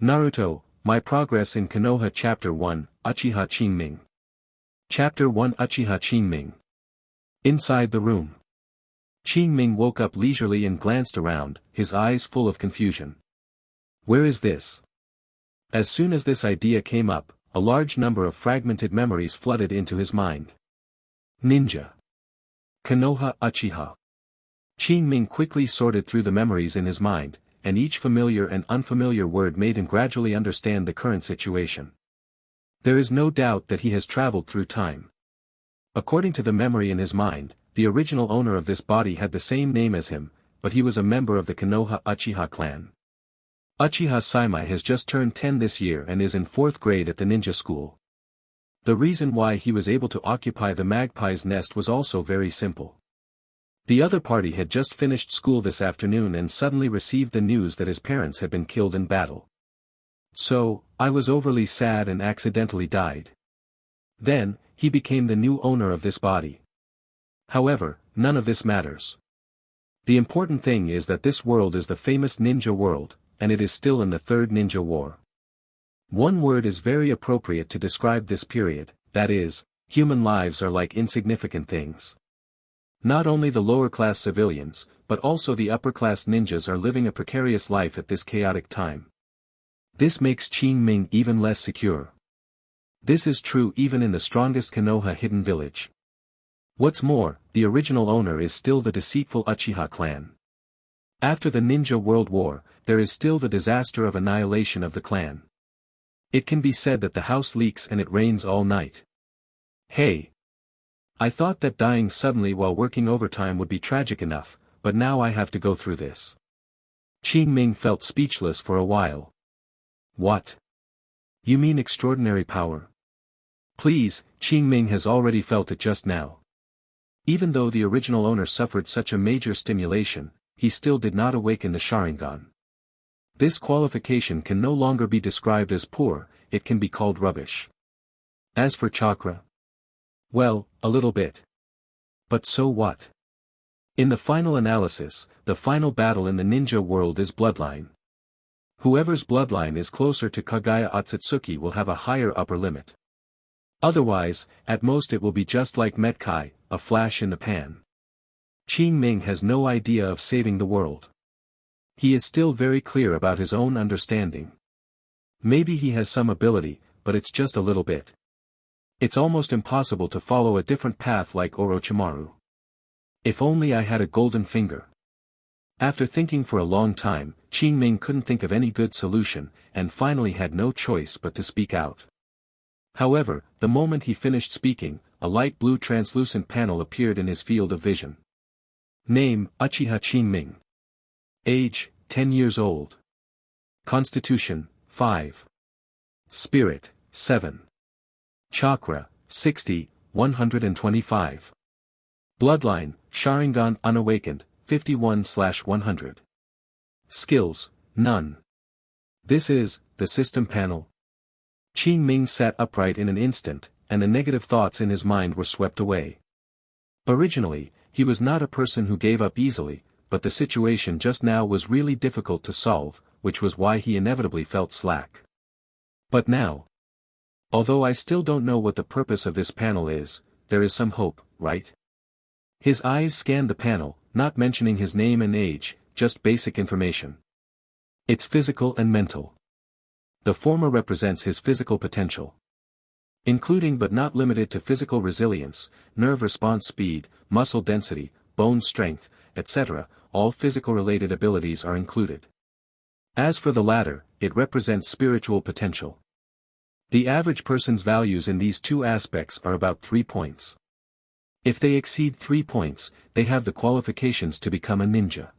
Naruto, My Progress in Konoha Chapter 1, Uchiha Chinming. Chapter 1 Uchiha Chinming. Inside the room. Chinming woke up leisurely and glanced around, his eyes full of confusion. Where is this? As soon as this idea came up, a large number of fragmented memories flooded into his mind. Ninja. Konoha Uchiha. Chinming quickly sorted through the memories in his mind, and each familiar and unfamiliar word made him gradually understand the current situation. There is no doubt that he has traveled through time. According to the memory in his mind, the original owner of this body had the same name as him, but he was a member of the Konoha Uchiha clan. Uchiha Saimai has just turned 10 this year and is in 4th grade at the ninja school. The reason why he was able to occupy the magpie's nest was also very simple. The other party had just finished school this afternoon and suddenly received the news that his parents had been killed in battle. So, I was overly sad and accidentally died. Then, he became the new owner of this body. However, none of this matters. The important thing is that this world is the famous ninja world, and it is still in the Third Ninja War. One word is very appropriate to describe this period, that is, human lives are like insignificant things. Not only the lower-class civilians, but also the upper-class ninjas are living a precarious life at this chaotic time. This makes Chinming even less secure. This is true even in the strongest Konoha hidden village. What's more, the original owner is still the deceitful Uchiha clan. After the Ninja World War, there is still the disaster of annihilation of the clan. It can be said that the house leaks and it rains all night. Hey! I thought that dying suddenly while working overtime would be tragic enough, but now I have to go through this. Chinming felt speechless for a while. What? You mean extraordinary power? Please, Chinming has already felt it just now. Even though the original owner suffered such a major stimulation, he still did not awaken the Sharingan. This qualification can no longer be described as poor, it can be called rubbish. As for chakra? Well, a little bit. But so what? In the final analysis, the final battle in the ninja world is bloodline. Whoever's bloodline is closer to Kagaya Otsutsuki will have a higher upper limit. Otherwise, at most it will be just like Metkai, a flash in the pan. Chinming has no idea of saving the world. He is still very clear about his own understanding. Maybe he has some ability, but it's just a little bit. It's almost impossible to follow a different path like Orochimaru. If only I had a golden finger. After thinking for a long time, Chinming couldn't think of any good solution, and finally had no choice but to speak out. However, the moment he finished speaking, a light blue translucent panel appeared in his field of vision. Name, Uchiha Chinming. Age, 10 years old. Constitution, 5. Spirit, 7. Chakra, 60, 125. Bloodline, Sharingan unawakened, 51/100. Skills, none. This is, the system panel. Chinming sat upright in an instant, and the negative thoughts in his mind were swept away. Originally, he was not a person who gave up easily, but the situation just now was really difficult to solve, which was why he inevitably felt slack. But now, although I still don't know what the purpose of this panel is, there is some hope, right? His eyes scanned the panel, not mentioning his name and age, just basic information. It's physical and mental. The former represents his physical potential, including but not limited to physical resilience, nerve response speed, muscle density, bone strength, etc., all physical-related abilities are included. As for the latter, it represents spiritual potential. The average person's values in these two aspects are about 3 points. If they exceed 3 points, they have the qualifications to become a ninja.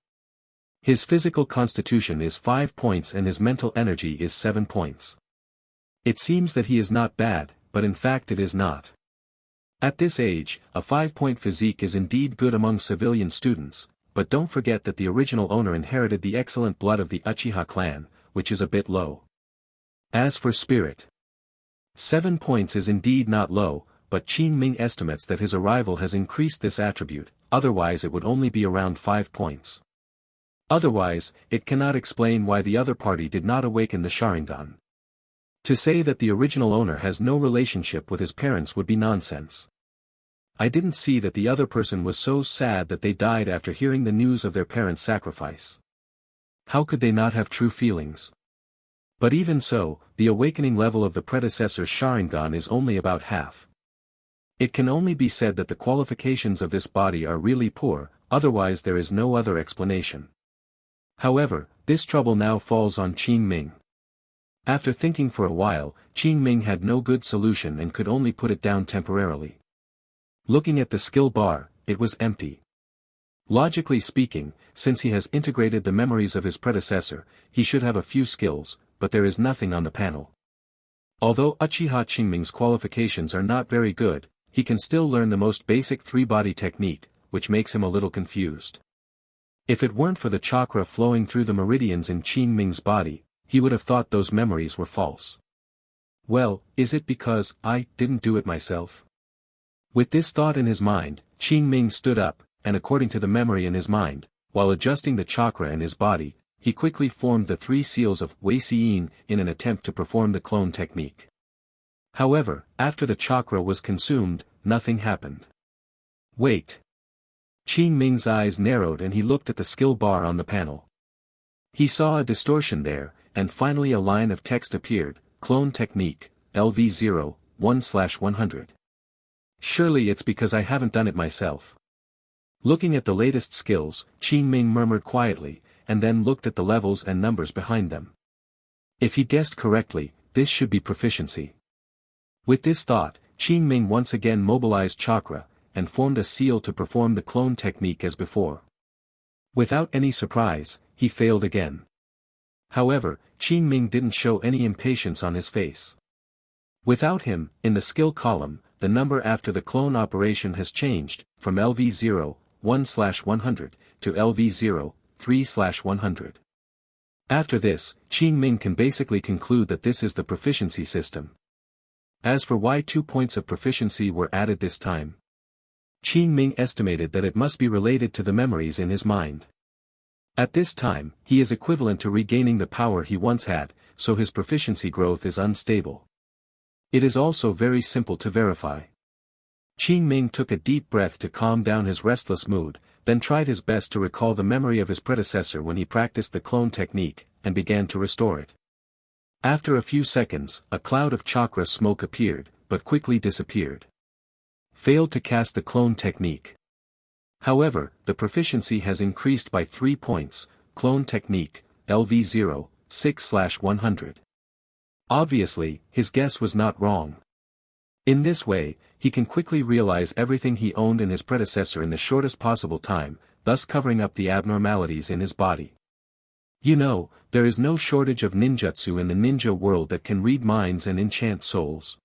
His physical constitution is 5 points and his mental energy is 7 points. It seems that he is not bad, but in fact it is not. At this age, a 5-point physique is indeed good among civilian students, but don't forget that the original owner inherited the excellent blood of the Uchiha clan, which is a bit low. As for spirit, 7 points is indeed not low, but Chinming estimates that his arrival has increased this attribute, otherwise it would only be around 5 points. Otherwise, it cannot explain why the other party did not awaken the Sharingan. To say that the original owner has no relationship with his parents would be nonsense. I didn't see that the other person was so sad that they died after hearing the news of their parents' sacrifice. How could they not have true feelings? But even so, the awakening level of the predecessor's Sharingan is only about half. It can only be said that the qualifications of this body are really poor, otherwise there is no other explanation. However, this trouble now falls on Qin Ming. After thinking for a while, Qin Ming had no good solution and could only put it down temporarily. Looking at the skill bar, it was empty. Logically speaking, since he has integrated the memories of his predecessor, he should have a few skills, but there is nothing on the panel. Although Uchiha Qingming's qualifications are not very good, he can still learn the most basic three-body technique, which makes him a little confused. If it weren't for the chakra flowing through the meridians in Qin Ming's body, he would have thought those memories were false. Well, is it because I didn't do it myself? With this thought in his mind, Qin Ming stood up, and according to the memory in his mind, while adjusting the chakra in his body, he quickly formed the 3 seals of Wei Xiyin in an attempt to perform the clone technique. However, after the chakra was consumed, nothing happened. Wait. Qin Ming's eyes narrowed and he looked at the skill bar on the panel. He saw a distortion there, and finally a line of text appeared, Clone Technique, LV0, 1/100. Surely it's because I haven't done it myself. Looking at the latest skills, Qin Ming murmured quietly, and then looked at the levels and numbers behind them. If he guessed correctly, this should be proficiency. With this thought, Qin Ming once again mobilized chakra, and formed a seal to perform the clone technique as before. Without any surprise, he failed again. However, Qin Ming didn't show any impatience on his face. Without him, in the skill column, the number after the clone operation has changed, from LV0, 1/100, to LV0, 3/100. After this, Qin Ming can basically conclude that this is the proficiency system. As for why 2 points of proficiency were added this time, Qin Ming estimated that it must be related to the memories in his mind. At this time, he is equivalent to regaining the power he once had, so his proficiency growth is unstable. It is also very simple to verify. Qin Ming took a deep breath to calm down his restless mood, then tried his best to recall the memory of his predecessor when he practiced the clone technique, and began to restore it. After a few seconds, a cloud of chakra smoke appeared, but quickly disappeared. Failed to cast the clone technique. However, the proficiency has increased by 3 points, clone technique, LV0, 6/100. Obviously, his guess was not wrong. In this way, he can quickly realize everything he owned in his predecessor in the shortest possible time, thus covering up the abnormalities in his body. You know, there is no shortage of ninjutsu in the ninja world that can read minds and enchant souls.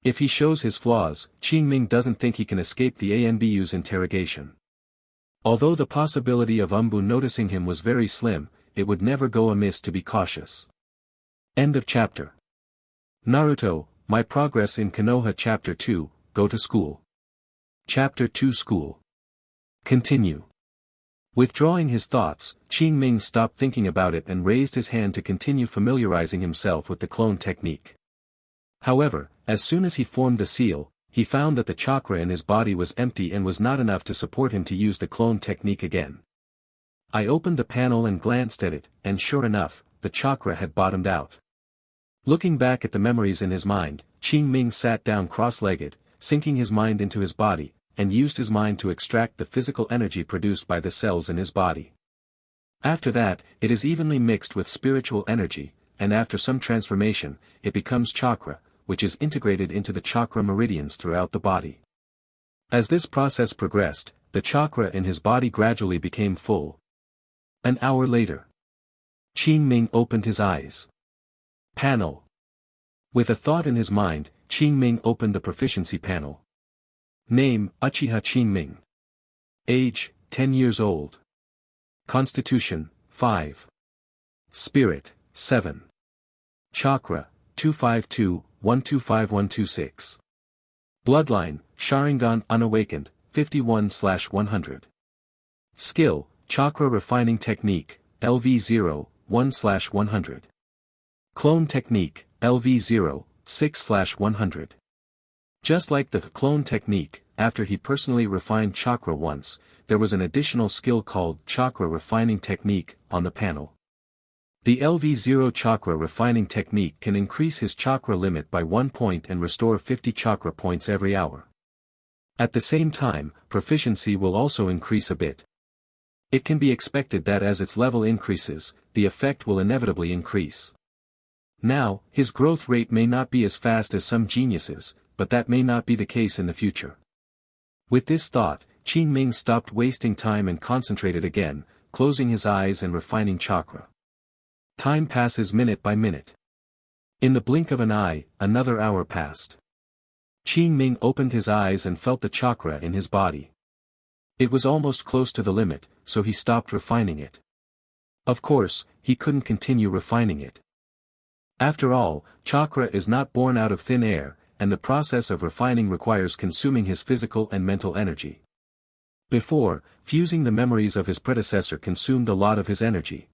If he shows his flaws, Qin Ming doesn't think he can escape the ANBU's interrogation. Although the possibility of Umbu noticing him was very slim, it would never go amiss to be cautious. End of chapter. Naruto, My Progress in Konoha Chapter 2, Go to School. Chapter 2 School. Continue. Withdrawing his thoughts, Qin Ming stopped thinking about it and raised his hand to continue familiarizing himself with the clone technique. However, as soon as he formed the seal, he found that the chakra in his body was empty and was not enough to support him to use the clone technique again. I opened the panel and glanced at it, and sure enough, the chakra had bottomed out. Looking back at the memories in his mind, Qin Ming sat down cross-legged, sinking his mind into his body, and used his mind to extract the physical energy produced by the cells in his body. After that, it is evenly mixed with spiritual energy, and after some transformation, it becomes chakra, which is integrated into the chakra meridians throughout the body. As this process progressed, the chakra in his body gradually became full. An hour later, Qin Ming opened his eyes. Panel. With a thought in his mind, Qin Ming opened the proficiency panel. Name, Uchiha Qin Ming. Age, 10 years old. Constitution, 5. Spirit, 7. Chakra, 252-125126. Bloodline, Sharingan unawakened, 51/100. Skill, Chakra Refining Technique, LV0, 1/100. Clone Technique, LV0, 6/100. Just like the clone technique, after he personally refined chakra once, there was an additional skill called Chakra Refining Technique on the panel. The LV0 Chakra Refining Technique can increase his chakra limit by 1 point and restore 50 chakra points every hour. At the same time, proficiency will also increase a bit. It can be expected that as its level increases, the effect will inevitably increase. Now, his growth rate may not be as fast as some geniuses, but that may not be the case in the future. With this thought, Qin Ming stopped wasting time and concentrated again, closing his eyes and refining chakra. Time passes minute by minute. In the blink of an eye, another hour passed. Qin Ming opened his eyes and felt the chakra in his body. It was almost close to the limit, so he stopped refining it. Of course, he couldn't continue refining it. After all, chakra is not born out of thin air, and the process of refining requires consuming his physical and mental energy. Before, fusing the memories of his predecessor consumed a lot of his energy.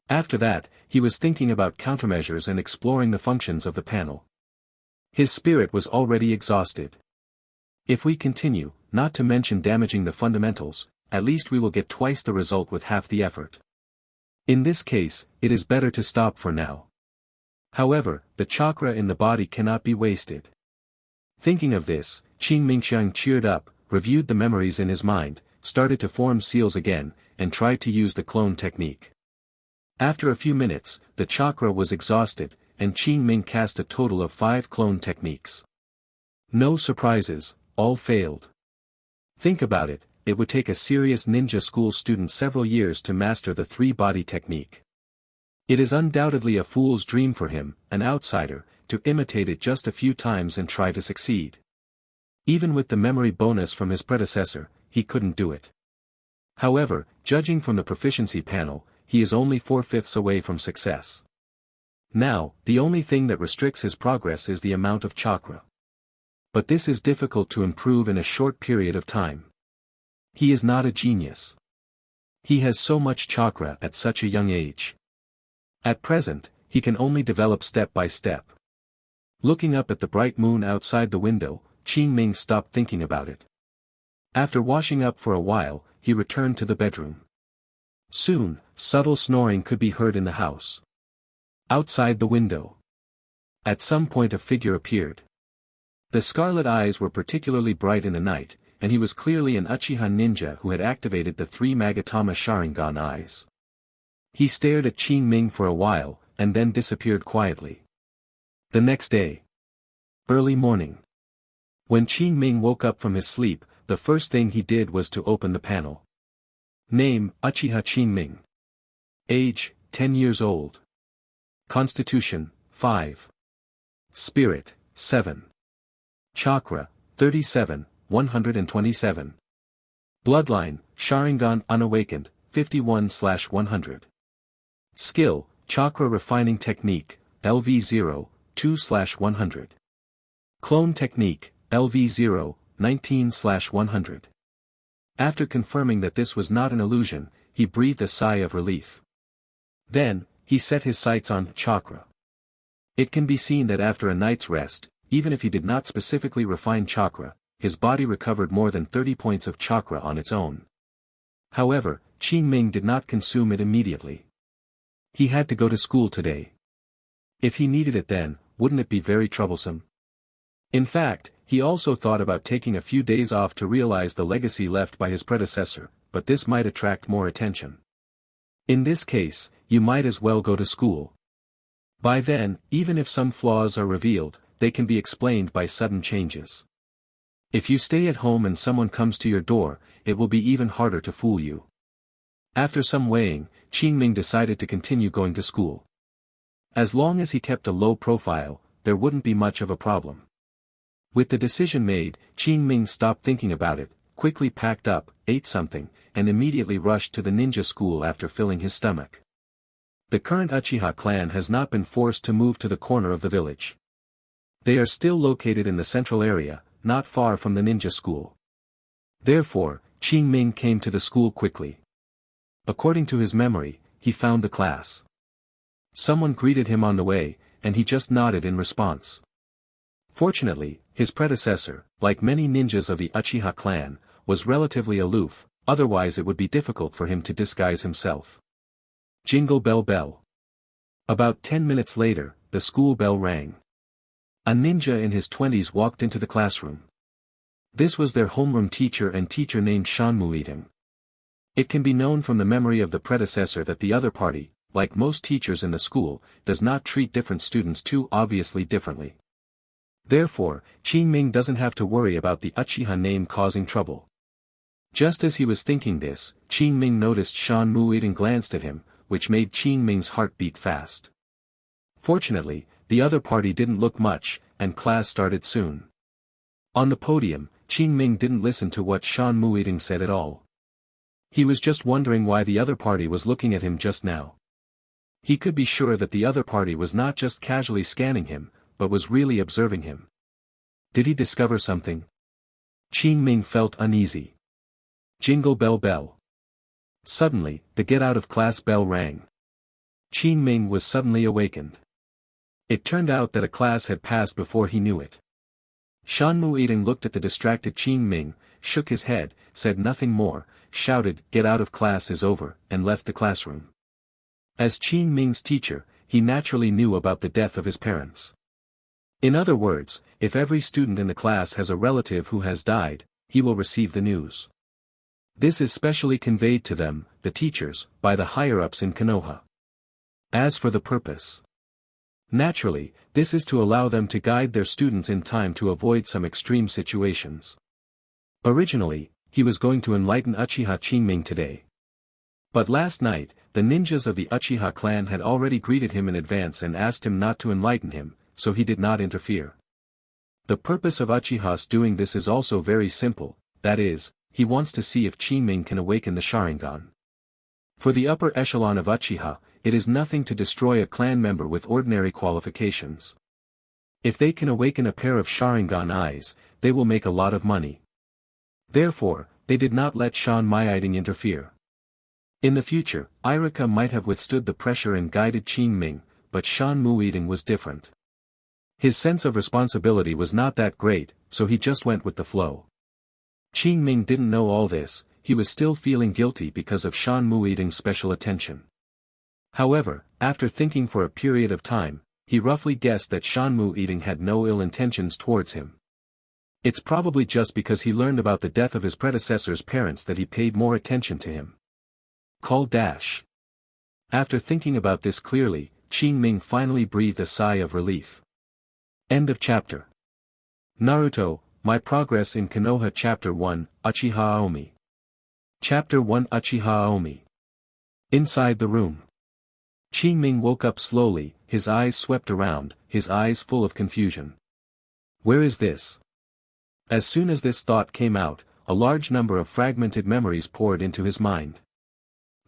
After that, he was thinking about countermeasures and exploring the functions of the panel. His spirit was already exhausted. If we continue, not to mention damaging the fundamentals, at least we will get twice the result with half the effort. In this case, it is better to stop for now. However, the chakra in the body cannot be wasted. Thinking of this, Qin Mingxiang cheered up, reviewed the memories in his mind, started to form seals again, and tried to use the clone technique. After a few minutes, the chakra was exhausted, and Qin Ming cast a total of 5 clone techniques. No surprises, all failed. Think about it, it would take a serious ninja school student several years to master the 3-body technique. It is undoubtedly a fool's dream for him, an outsider, to imitate it just a few times and try to succeed. Even with the memory bonus from his predecessor, he couldn't do it. However, judging from the proficiency panel, he is only 4/5 away from success. Now, the only thing that restricts his progress is the amount of chakra. But this is difficult to improve in a short period of time. He is not a genius. He has so much chakra at such a young age. At present, he can only develop step by step. Looking up at the bright moon outside the window, Qin Ming stopped thinking about it. After washing up for a while, he returned to the bedroom. Soon, subtle snoring could be heard in the house. Outside the window. At some point a figure appeared. The scarlet eyes were particularly bright in the night, and he was clearly an Uchiha ninja who had activated the 3 Magatama Sharingan eyes. He stared at Qin Ming for a while, and then disappeared quietly. The next day. Early morning. When Qin Ming woke up from his sleep, the first thing he did was to open the panel. Name, Uchiha Qin Ming. Age, 10 years old. Constitution, 5. Spirit, 7. Chakra, 37, 127. Bloodline, Sharingan Unawakened, 51/100. Skill, Chakra Refining Technique, LV0, 2/100. Clone Technique, LV0, 19/100. After confirming that this was not an illusion, he breathed a sigh of relief. Then, he set his sights on chakra. It can be seen that after a night's rest, even if he did not specifically refine chakra, his body recovered more than 30 points of chakra on its own. However, Qin Ming did not consume it immediately. He had to go to school today. If he needed it then, wouldn't it be very troublesome? In fact, he also thought about taking a few days off to realize the legacy left by his predecessor, but this might attract more attention. In this case, you might as well go to school. By then, even if some flaws are revealed, they can be explained by sudden changes. If you stay at home and someone comes to your door, it will be even harder to fool you. After some weighing, Qin Ming decided to continue going to school. As long as he kept a low profile, there wouldn't be much of a problem. With the decision made, Qin Ming stopped thinking about it, quickly packed up, ate something, and immediately rushed to the ninja school after filling his stomach. The current Uchiha clan has not been forced to move to the corner of the village. They are still located in the central area, not far from the ninja school. Therefore, Qin Ming came to the school quickly. According to his memory, he found the class. Someone greeted him on the way, and he just nodded in response. Fortunately, his predecessor, like many ninjas of the Uchiha clan, was relatively aloof, otherwise it would be difficult for him to disguise himself. Jingle bell bell. About 10 minutes later, the school bell rang. A ninja in his 20s walked into the classroom. This was their homeroom teacher and teacher named Shanmu Eating. It can be known from the memory of the predecessor that the other party, like most teachers in the school, does not treat different students too obviously differently. Therefore, Qin Ming doesn't have to worry about the Uchiha name causing trouble. Just as he was thinking this, Qin Ming noticed Shanmu Eating glanced at him, which made Qin Ming's heart beat fast. Fortunately, the other party didn't look much, and class started soon. On the podium, Qin Ming didn't listen to what Shanmu Eating said at all. He was just wondering why the other party was looking at him just now. He could be sure that the other party was not just casually scanning him, but was really observing him. Did he discover something? Qin Ming felt uneasy. Jingle bell bell. Suddenly, the get-out-of-class bell rang. Qin Ming was suddenly awakened. It turned out that a class had passed before he knew it. Shanmu Eating looked at the distracted Qin Ming, shook his head, said nothing more, shouted, "Get out of class is over," and left the classroom. As Qin Ming's teacher, he naturally knew about the death of his parents. In other words, if every student in the class has a relative who has died, he will receive the news. This is specially conveyed to them, the teachers, by the higher-ups in Konoha. As for the purpose, naturally, this is to allow them to guide their students in time to avoid some extreme situations. Originally, he was going to enlighten Uchiha Qinming today. But last night, the ninjas of the Uchiha clan had already greeted him in advance and asked him not to enlighten him, so he did not interfere. The purpose of Uchiha's doing this is also very simple, that is, he wants to see if Qinming can awaken the Sharingan. For the upper echelon of Uchiha, it is nothing to destroy a clan member with ordinary qualifications. If they can awaken a pair of Sharingan eyes, they will make a lot of money. Therefore, they did not let Shan Meiting interfere. In the future, Irika might have withstood the pressure and guided Qin Ming, but Shan Mueating was different. His sense of responsibility was not that great, so he just went with the flow. Qin Ming didn't know all this, he was still feeling guilty because of Shan Mueating's special attention. However, after thinking for a period of time, he roughly guessed that Shan Mueating had no ill intentions towards him. It's probably just because he learned about the death of his predecessor's parents that he paid more attention to him. Call dash. After thinking about this clearly, Qin Ming finally breathed a sigh of relief. End of chapter. Naruto, My Progress in Konoha Chapter 1, Uchiha Aomi. Chapter 1 Uchiha Aomi. Inside the room. Qin Ming woke up slowly, his eyes swept around, his eyes full of confusion. Where is this? As soon as this thought came out, a large number of fragmented memories poured into his mind.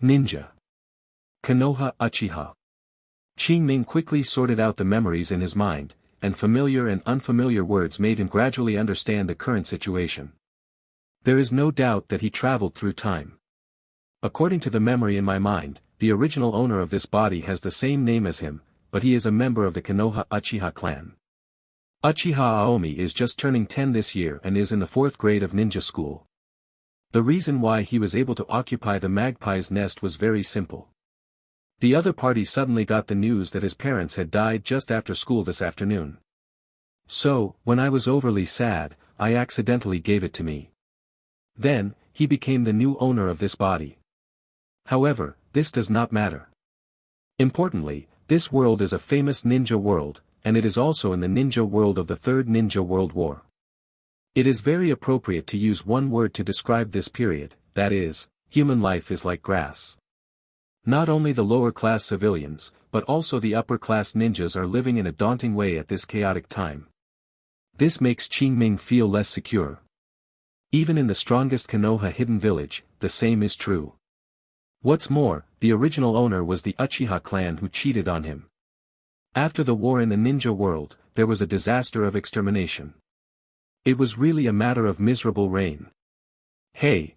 Ninja. Konoha Uchiha. Qin Ming quickly sorted out the memories in his mind, and familiar and unfamiliar words made him gradually understand the current situation. There is no doubt that he traveled through time. According to the memory in my mind, the original owner of this body has the same name as him, but he is a member of the Konoha Uchiha clan. Uchiha Aomi is just turning 10 this year and is in the 4th grade of ninja school. The reason why he was able to occupy the magpie's nest was very simple. The other party suddenly got the news that his parents had died just after school this afternoon. So, when I was overly sad, I accidentally gave it to me. Then, he became the new owner of this body. However, this does not matter. Importantly, this world is a famous ninja world, and it is also in the ninja world of the Third Ninja World War. It is very appropriate to use one word to describe this period, that is, human life is like grass. Not only the lower-class civilians, but also the upper-class ninjas are living in a daunting way at this chaotic time. This makes Qin Ming feel less secure. Even in the strongest Konoha hidden village, the same is true. What's more, the original owner was the Uchiha clan who cheated on him. After the war in the ninja world, there was a disaster of extermination. It was really a matter of miserable reign. Hey!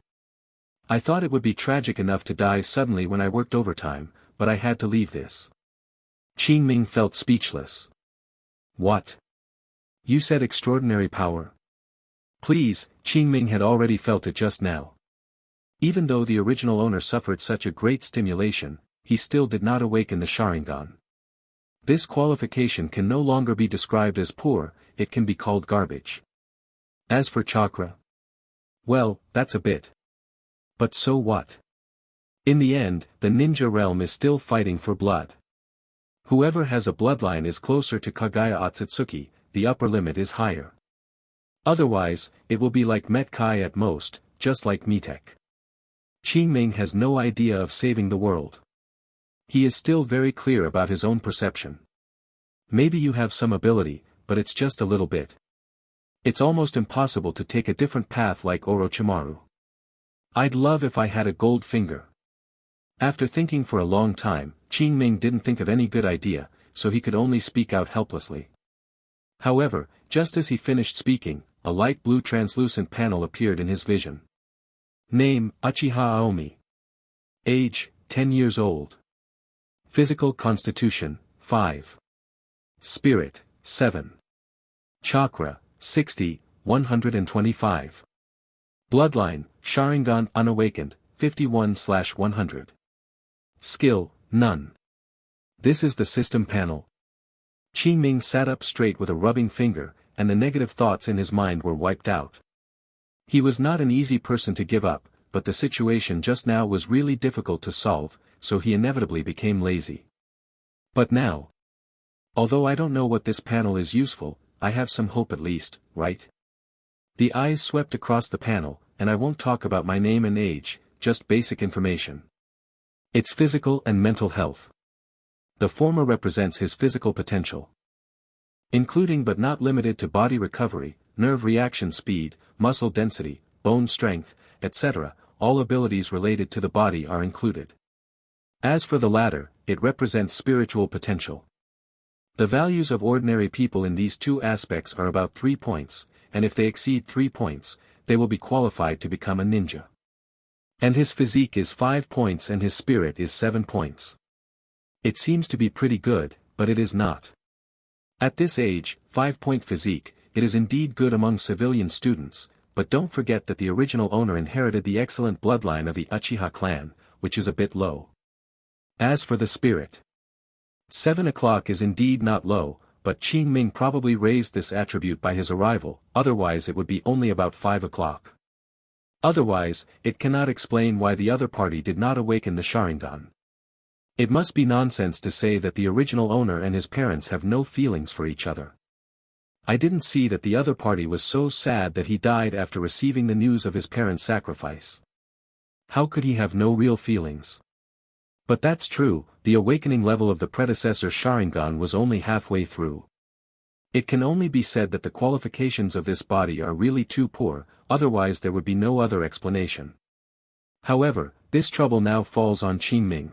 I thought it would be tragic enough to die suddenly when I worked overtime, but I had to leave this. Qingming felt speechless. What? You said extraordinary power? Please, Qingming had already felt it just now. Even though the original owner suffered such a great stimulation, he still did not awaken the Sharingan. This qualification can no longer be described as poor, it can be called garbage. As for chakra, well, that's a bit. But so what? In the end, the ninja realm is still fighting for blood. Whoever has a bloodline is closer to Kagaya Otsutsuki, the upper limit is higher. Otherwise, it will be like Metkai at most, just like Mitek. Qingming has no idea of saving the world. He is still very clear about his own perception. Maybe you have some ability, but it's just a little bit. It's almost impossible to take a different path like Orochimaru. I'd love if I had a gold finger. After thinking for a long time, Qingming didn't think of any good idea, so he could only speak out helplessly. However, just as he finished speaking, a light blue translucent panel appeared in his vision. Name, Uchiha Aomi. Age, 10 years old. Physical constitution, 5. Spirit, 7. Chakra, 60, 125. Bloodline, Sharingan unawakened, 51/100. Skill, none. This is the system panel. Qingming sat up straight with a rubbing finger, and the negative thoughts in his mind were wiped out. He was not an easy person to give up, but the situation just now was really difficult to solve, so he inevitably became lazy. But now, although I don't know what this panel is useful, I have some hope at least, right? The eyes swept across the panel, and I won't talk about my name and age, just basic information. It's physical and mental health. The former represents his physical potential, including but not limited to body recovery, nerve reaction speed, muscle density, bone strength, etc. All abilities related to the body are included. As for the latter, it represents spiritual potential. The values of ordinary people in these two aspects are about 3 points, and if they exceed 3 points, they will be qualified to become a ninja. And his physique is 5 points and his spirit is 7 points. It seems to be pretty good, but it is not. At this age, 5-point physique, it is indeed good among civilian students, but don't forget that the original owner inherited the excellent bloodline of the Uchiha clan, which is a bit low. As for the spirit, 7 o'clock is indeed not low, but Qingming probably raised this attribute by his arrival, otherwise it would be only about 5 o'clock. Otherwise, it cannot explain why the other party did not awaken the Sharingan. It must be nonsense to say that the original owner and his parents have no feelings for each other. I didn't see that the other party was so sad that he died after receiving the news of his parents' sacrifice. How could he have no real feelings? But that's true, the awakening level of the predecessor Sharingan was only halfway through. It can only be said that the qualifications of this body are really too poor, otherwise there would be no other explanation. However, this trouble now falls on Qingming.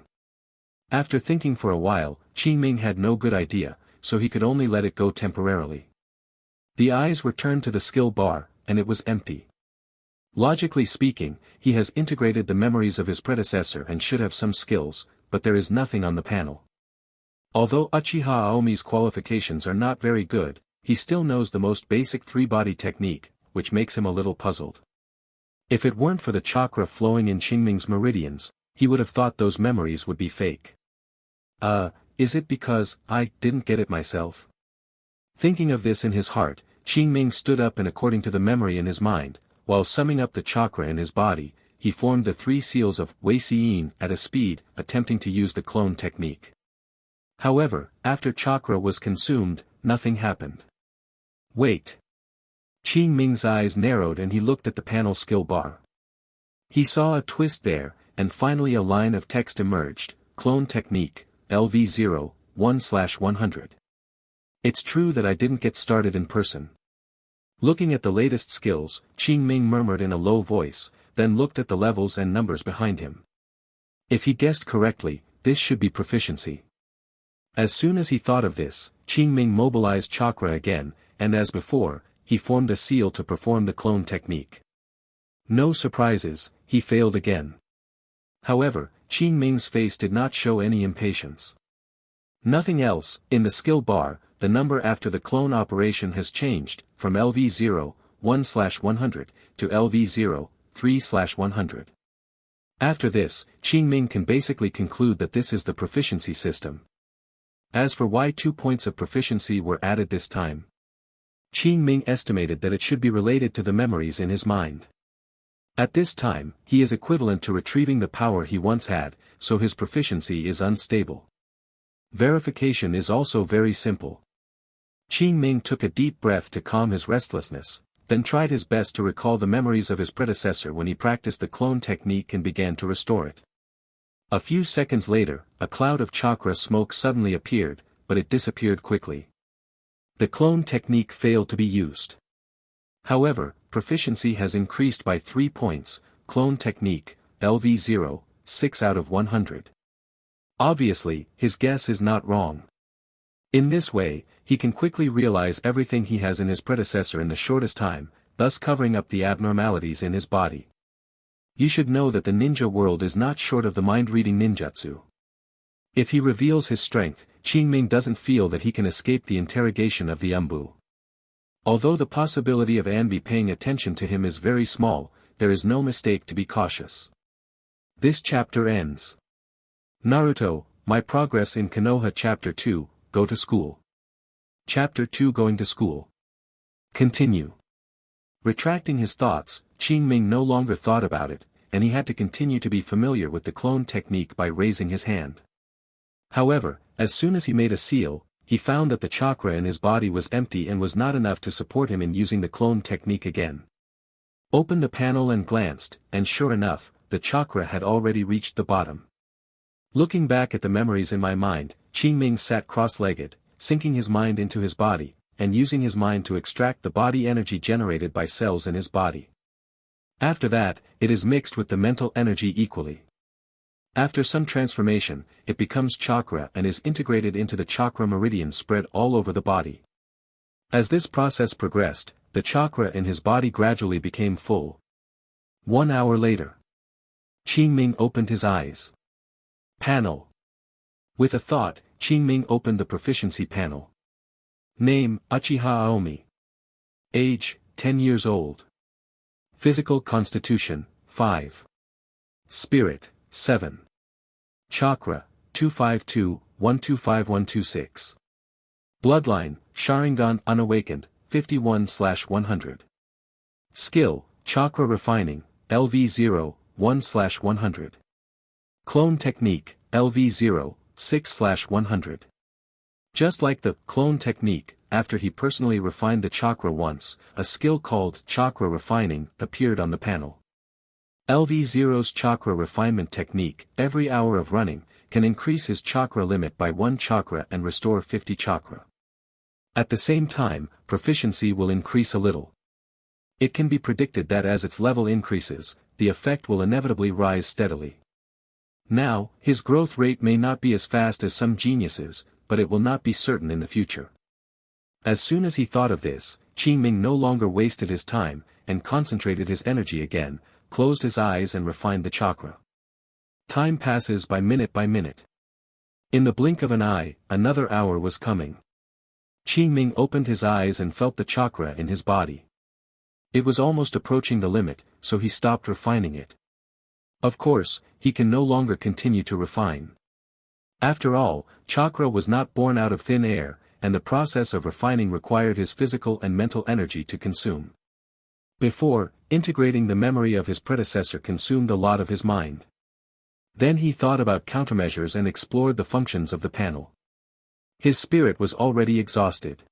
After thinking for a while, Qingming had no good idea, so he could only let it go temporarily. The eyes were turned to the skill bar, and it was empty. Logically speaking, he has integrated the memories of his predecessor and should have some skills, but there is nothing on the panel. Although Uchiha Aomi's qualifications are not very good, he still knows the most basic three-body technique, which makes him a little puzzled. If it weren't for the chakra flowing in Qingming's meridians, he would have thought those memories would be fake. Is it because I didn't get it myself? Thinking of this in his heart, Qingming stood up and according to the memory in his mind, while summing up the chakra in his body, he formed the 3 seals of Wei Xiyin at a speed, attempting to use the clone technique. However, after chakra was consumed, nothing happened. Wait. Qingming's eyes narrowed and he looked at the panel skill bar. He saw a twist there, and finally a line of text emerged, Clone Technique, LV0, 1/100. It's true that I didn't get started in person. Looking at the latest skills, Qingming murmured in a low voice, then looked at the levels and numbers behind him. If he guessed correctly, this should be proficiency. As soon as he thought of this, Qingming mobilized chakra again, and as before, he formed a seal to perform the clone technique. No surprises, he failed again. However, Qin Ming's face did not show any impatience. Nothing else. In the skill bar, the number after the clone operation has changed, from LV0, 1/100, to LV0, 3/100. After this, Qin Ming can basically conclude that this is the proficiency system. As for why 2 points of proficiency were added this time, Qin Ming estimated that it should be related to the memories in his mind. At this time, he is equivalent to retrieving the power he once had, so his proficiency is unstable. Verification is also very simple. Qin Ming took a deep breath to calm his restlessness, then tried his best to recall the memories of his predecessor when he practiced the clone technique and began to restore it. A few seconds later, a cloud of chakra smoke suddenly appeared, but it disappeared quickly. The clone technique failed to be used. However, proficiency has increased by 3 points, clone technique, LV0, 6 out of 100. Obviously, his guess is not wrong. In this way, he can quickly realize everything he has in his predecessor in the shortest time, thus covering up the abnormalities in his body. You should know that the ninja world is not short of the mind-reading ninjutsu. If he reveals his strength, Qin Ming doesn't feel that he can escape the interrogation of the Umbu. Although the possibility of Anbi paying attention to him is very small, there is no mistake to be cautious. This chapter ends. Naruto, My Progress in Konoha Chapter 2, Go to School. Chapter 2 Going to School. Continue. Retracting his thoughts, Qin Ming no longer thought about it, and he had to continue to be familiar with the clone technique by raising his hand. However, as soon as he made a seal, he found that the chakra in his body was empty and was not enough to support him in using the clone technique again. Opened the panel and glanced, and sure enough, the chakra had already reached the bottom. Looking back at the memories in my mind, Qin Ming sat cross-legged, sinking his mind into his body, and using his mind to extract the body energy generated by cells in his body. After that, it is mixed with the mental energy equally. After some transformation, it becomes chakra and is integrated into the chakra meridian spread all over the body. As this process progressed, the chakra in his body gradually became full. 1 hour later, Qin Ming opened his eyes. Panel. With a thought, Qin Ming opened the proficiency panel. Name, Uchiha Aomi. Age, 10 years old. Physical constitution, 5. Spirit, 7. Chakra, 252-125126. Bloodline, Sharingan Unawakened, 51/100. Skill, Chakra Refining, LV0, 1/100. Clone Technique, LV0, 6/100. Just like the clone technique, after he personally refined the chakra once, a skill called chakra refining appeared on the panel. LV0's chakra refinement technique, every hour of running, can increase his chakra limit by 1 chakra and restore 50 chakra. At the same time, proficiency will increase a little. It can be predicted that as its level increases, the effect will inevitably rise steadily. Now, his growth rate may not be as fast as some geniuses, but it will not be certain in the future. As soon as he thought of this, Qin Ming no longer wasted his time, and concentrated his energy again, closed his eyes and refined the chakra. Time passes by minute. In the blink of an eye, another hour was coming. Qin Ming opened his eyes and felt the chakra in his body. It was almost approaching the limit, so he stopped refining it. Of course, he can no longer continue to refine. After all, chakra was not born out of thin air, and the process of refining required his physical and mental energy to consume. Before, integrating the memory of his predecessor consumed a lot of his mind. Then he thought about countermeasures and explored the functions of the panel. His spirit was already exhausted.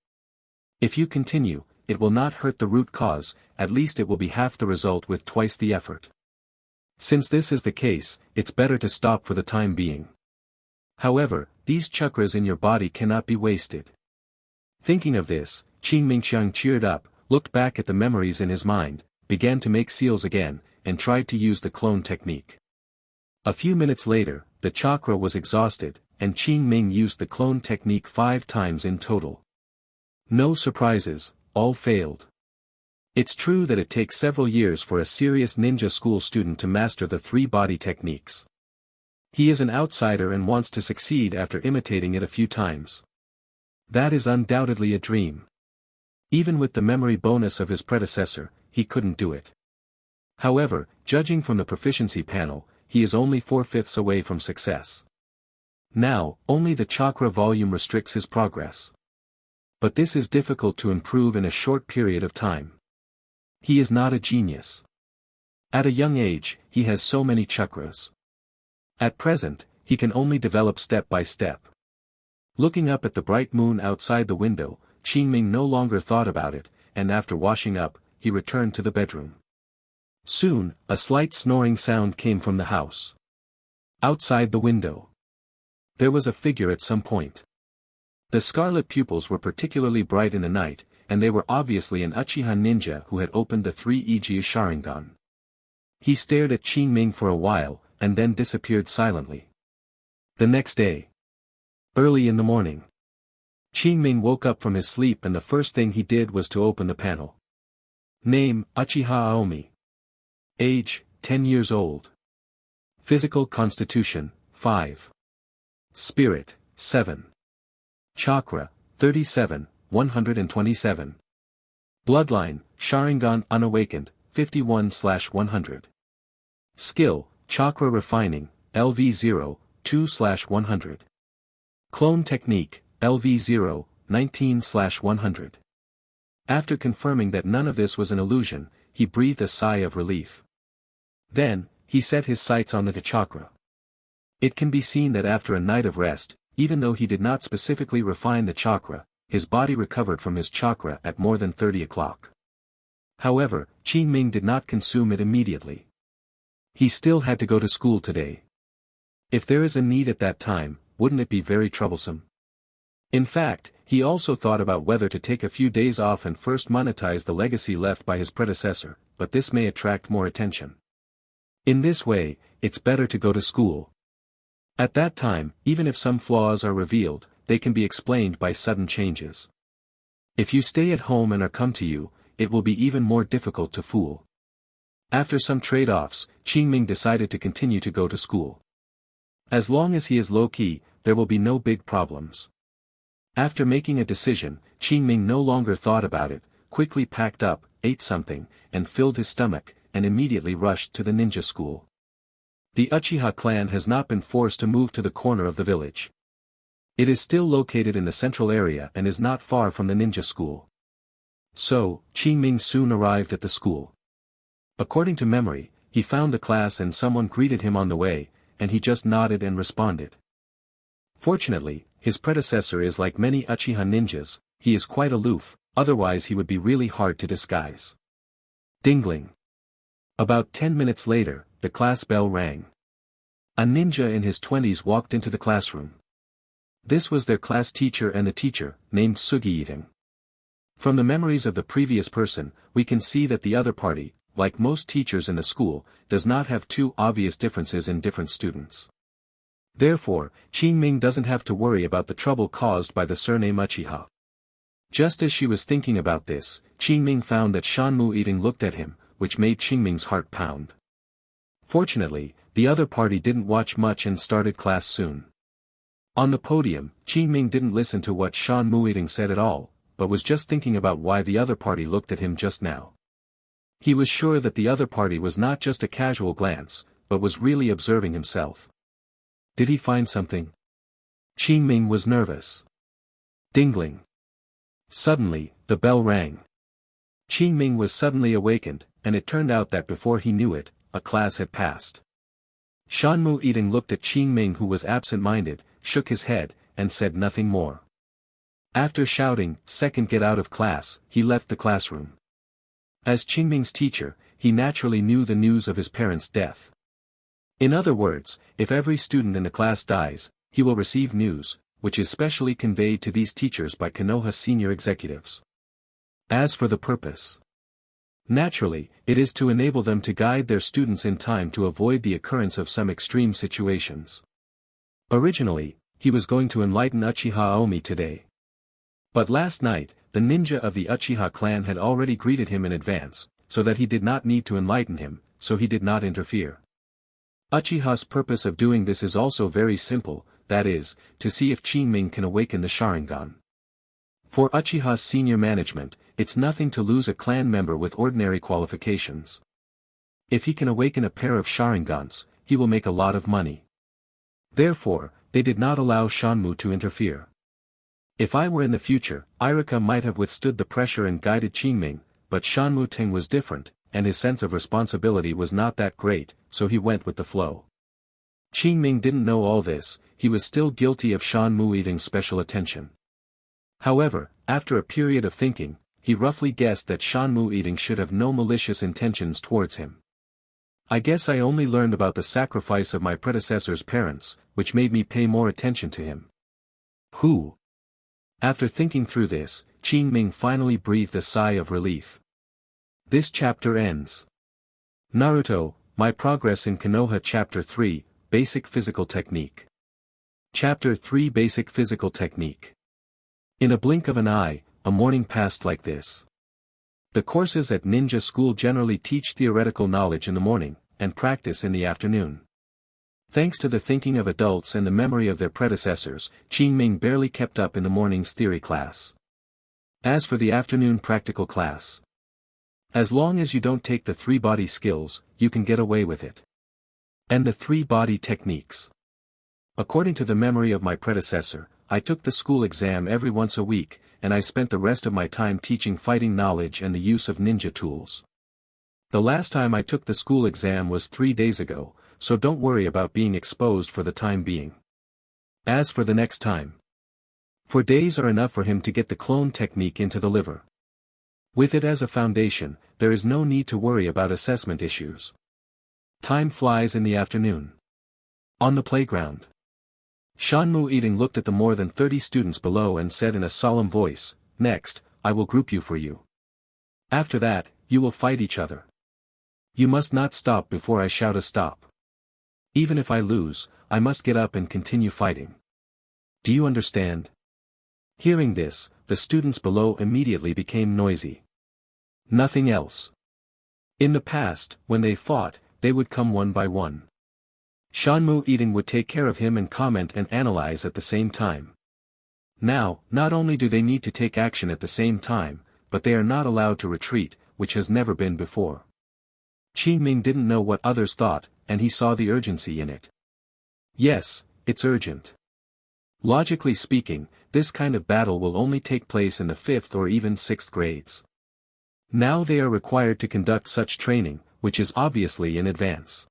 If you continue, it will not hurt the root cause, at least it will be half the result with twice the effort. Since this is the case, it's better to stop for the time being. However, these chakras in your body cannot be wasted. Thinking of this, Qin Mingxiang cheered up, looked back at the memories in his mind, began to make seals again, and tried to use the clone technique. A few minutes later, the chakra was exhausted, and Qin Ming used the clone technique 5 times in total. No surprises, all failed. It's true that it takes several years for a serious ninja school student to master the three body techniques. He is an outsider and wants to succeed after imitating it a few times. That is undoubtedly a dream. Even with the memory bonus of his predecessor, he couldn't do it. However, judging from the proficiency panel, he is only 4/5 away from success. Now, only the chakra volume restricts his progress. But this is difficult to improve in a short period of time. He is not a genius. At a young age, he has so many chakras. At present, he can only develop step by step. Looking up at the bright moon outside the window, Qingming no longer thought about it, and after washing up, he returned to the bedroom. Soon, a slight snoring sound came from the house. Outside the window, there was a figure at some point. The scarlet pupils were particularly bright in the night, and they were obviously an Uchiha ninja who had opened the 3 Iju Sharingan. He stared at Qingming for a while, and then disappeared silently. The next day, early in the morning, Qingming woke up from his sleep and the first thing he did was to open the panel. Name, Uchiha Aomi. Age, 10 years old. Physical constitution, 5. Spirit, 7. Chakra, 37, 127. Bloodline, Sharingan unawakened, 51/100. Skill, Chakra refining, LV0, 2/100. Clone technique, LV0, 19/100. After confirming that none of this was an illusion, he breathed a sigh of relief. Then, he set his sights on the chakra. It can be seen that after a night of rest, even though he did not specifically refine the chakra, his body recovered from his chakra at more than 30 o'clock. However, Qingming did not consume it immediately. He still had to go to school today. If there is a need at that time, wouldn't it be very troublesome? In fact, he also thought about whether to take a few days off and first monetize the legacy left by his predecessor, but this may attract more attention. In this way, it's better to go to school. At that time, even if some flaws are revealed, they can be explained by sudden changes. If you stay at home and are come to you, it will be even more difficult to fool. After some trade-offs, Qingming decided to continue to go to school. As long as he is low-key, there will be no big problems. After making a decision, Qingming no longer thought about it, quickly packed up, ate something, and filled his stomach, and immediately rushed to the ninja school. The Uchiha clan has not been forced to move to the corner of the village. It is still located in the central area and is not far from the ninja school. So, Qingming soon arrived at the school. According to memory, he found the class and someone greeted him on the way, and he just nodded and responded. Fortunately, his predecessor is like many Uchiha ninjas, he is quite aloof, otherwise he would be really hard to disguise. Dingling. About 10 minutes later, the class bell rang. A ninja in his 20s walked into the classroom. This was their class teacher and the teacher, named Sugi-eating. From the memories of the previous person, we can see that the other party, like most teachers in the school, does not have too obvious differences in different students. Therefore, Qingming doesn't have to worry about the trouble caused by the surname Uchiha. Just as she was thinking about this, Qingming found that Shanmu-eating looked at him, which made Qingming's heart pound. Fortunately, the other party didn't watch much and started class soon. On the podium, Qingming didn't listen to what Shanmu-eating said at all, but was just thinking about why the other party looked at him just now. He was sure that the other party was not just a casual glance, but was really observing himself. Did he find something? Qingming was nervous. Dingling. Suddenly, the bell rang. Qingming was suddenly awakened, and it turned out that before he knew it, a class had passed. Shanmu-eating looked at Qingming, who was absent-minded, shook his head, and said nothing more. After shouting, "Second, get out of class," he left the classroom. As Qingming's teacher, he naturally knew the news of his parents' death. In other words, if every student in the class dies, he will receive news, which is specially conveyed to these teachers by Konoha senior executives. As for the purpose, naturally, it is to enable them to guide their students in time to avoid the occurrence of some extreme situations. Originally, he was going to enlighten Uchiha Aomi today. But last night, the ninja of the Uchiha clan had already greeted him in advance, so that he did not need to enlighten him, so he did not interfere. Uchiha's purpose of doing this is also very simple, that is, to see if Qingming can awaken the Sharingan. For Uchiha's senior management, it's nothing to lose a clan member with ordinary qualifications. If he can awaken a pair of Sharingans, he will make a lot of money. Therefore, they did not allow Shanmu to interfere. If I were in the future, Irika might have withstood the pressure and guided Qingming, but Shanmu Ting was different, and his sense of responsibility was not that great, so he went with the flow. Qingming didn't know all this, he was still guilty of Shanmu eating special attention. However, after a period of thinking, he roughly guessed that Shanmu eating should have no malicious intentions towards him. I guess I only learned about the sacrifice of my predecessor's parents, which made me pay more attention to him. Who? After thinking through this, Qingming finally breathed a sigh of relief. This chapter ends. Naruto, My Progress in Konoha Chapter 3, Basic Physical Technique. Chapter 3 Basic Physical Technique. In a blink of an eye, a morning passed like this. The courses at ninja school generally teach theoretical knowledge in the morning, and practice in the afternoon. Thanks to the thinking of adults and the memory of their predecessors, Qingming barely kept up in the morning's theory class. As for the afternoon practical class, as long as you don't take the 3 body skills, you can get away with it. And the 3 body techniques. According to the memory of my predecessor, I took the school exam every once a week, and I spent the rest of my time teaching fighting knowledge and the use of ninja tools. The last time I took the school exam was 3 days ago, so don't worry about being exposed for the time being. As for the next time, 4 days are enough for him to get the clone technique into the liver. With it as a foundation, there is no need to worry about assessment issues. Time flies in the afternoon. On the playground, Shanmu Eating looked at the more than 30 students below and said in a solemn voice, "Next, I will group you for you. After that, you will fight each other. You must not stop before I shout a stop. Even if I lose, I must get up and continue fighting. Do you understand?" Hearing this, the students below immediately became noisy. Nothing else. In the past, when they fought, they would come one by one. Shanmu Eating would take care of him and comment and analyze at the same time. Now, not only do they need to take action at the same time, but they are not allowed to retreat, which has never been before. Qingming didn't know what others thought, and he saw the urgency in it. Yes, it's urgent. Logically speaking, this kind of battle will only take place in the 5th or even 6th grades. Now they are required to conduct such training, which is obviously in advance.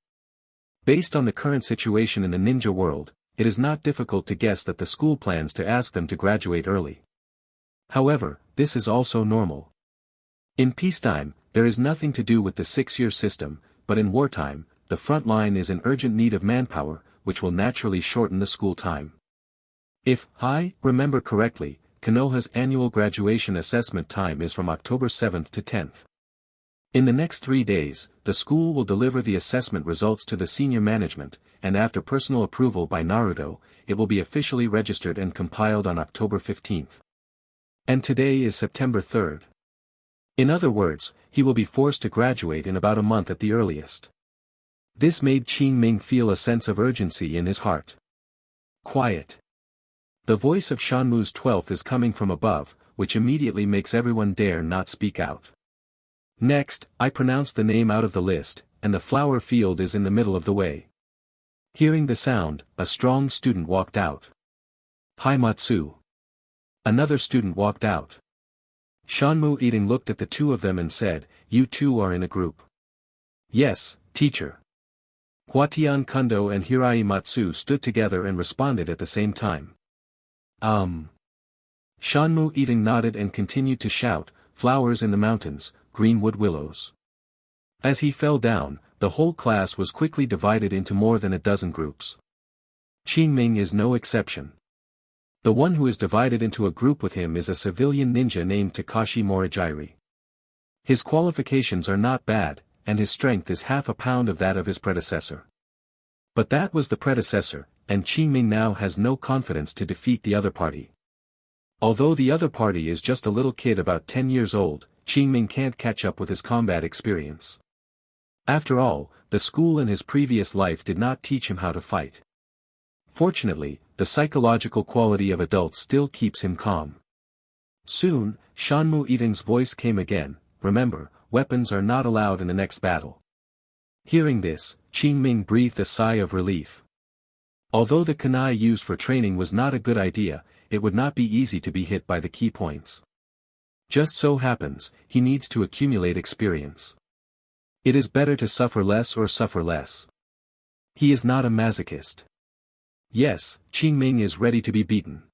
Based on the current situation in the ninja world, it is not difficult to guess that the school plans to ask them to graduate early. However, this is also normal. In peacetime, there is nothing to do with the 6-year system, but in wartime, the front line is in urgent need of manpower, which will naturally shorten the school time. If I remember correctly, Konoha's annual graduation assessment time is from October 7th to 10th. In the next 3 days, the school will deliver the assessment results to the senior management, and after personal approval by Naruto, it will be officially registered and compiled on October 15th. And today is September 3rd. In other words, he will be forced to graduate in about a month at the earliest. This made Qingming feel a sense of urgency in his heart. Quiet. The voice of Shanmu's 12th is coming from above, which immediately makes everyone dare not speak out. Next, I pronounce the name out of the list, and the flower field is in the middle of the way. Hearing the sound, a strong student walked out. Haimatsu. Another student walked out. Shanmu Eating looked at the 2 of them and said, "You 2 are in a group." "Yes, teacher." Huatian Kundo and Hirai Matsu stood together and responded at the same time. Shanmu Eating nodded and continued to shout, "Flowers in the mountains, greenwood willows." As he fell down, the whole class was quickly divided into more than a dozen groups. Qingming is no exception. The one who is divided into a group with him is a civilian ninja named Takashi Morigiri. His qualifications are not bad, and his strength is half a pound of that of his predecessor. But that was the predecessor, and Qingming now has no confidence to defeat the other party. Although the other party is just a little kid about 10 years old, Qingming can't catch up with his combat experience. After all, the school in his previous life did not teach him how to fight. Fortunately, the psychological quality of adults still keeps him calm. Soon, Shanmu Eating's voice came again, "Remember, weapons are not allowed in the next battle." Hearing this, Qingming breathed a sigh of relief. Although the kunai used for training was not a good idea, it would not be easy to be hit by the key points. Just so happens, he needs to accumulate experience. It is better to suffer less or suffer less. He is not a masochist. Yes, Qingming is ready to be beaten.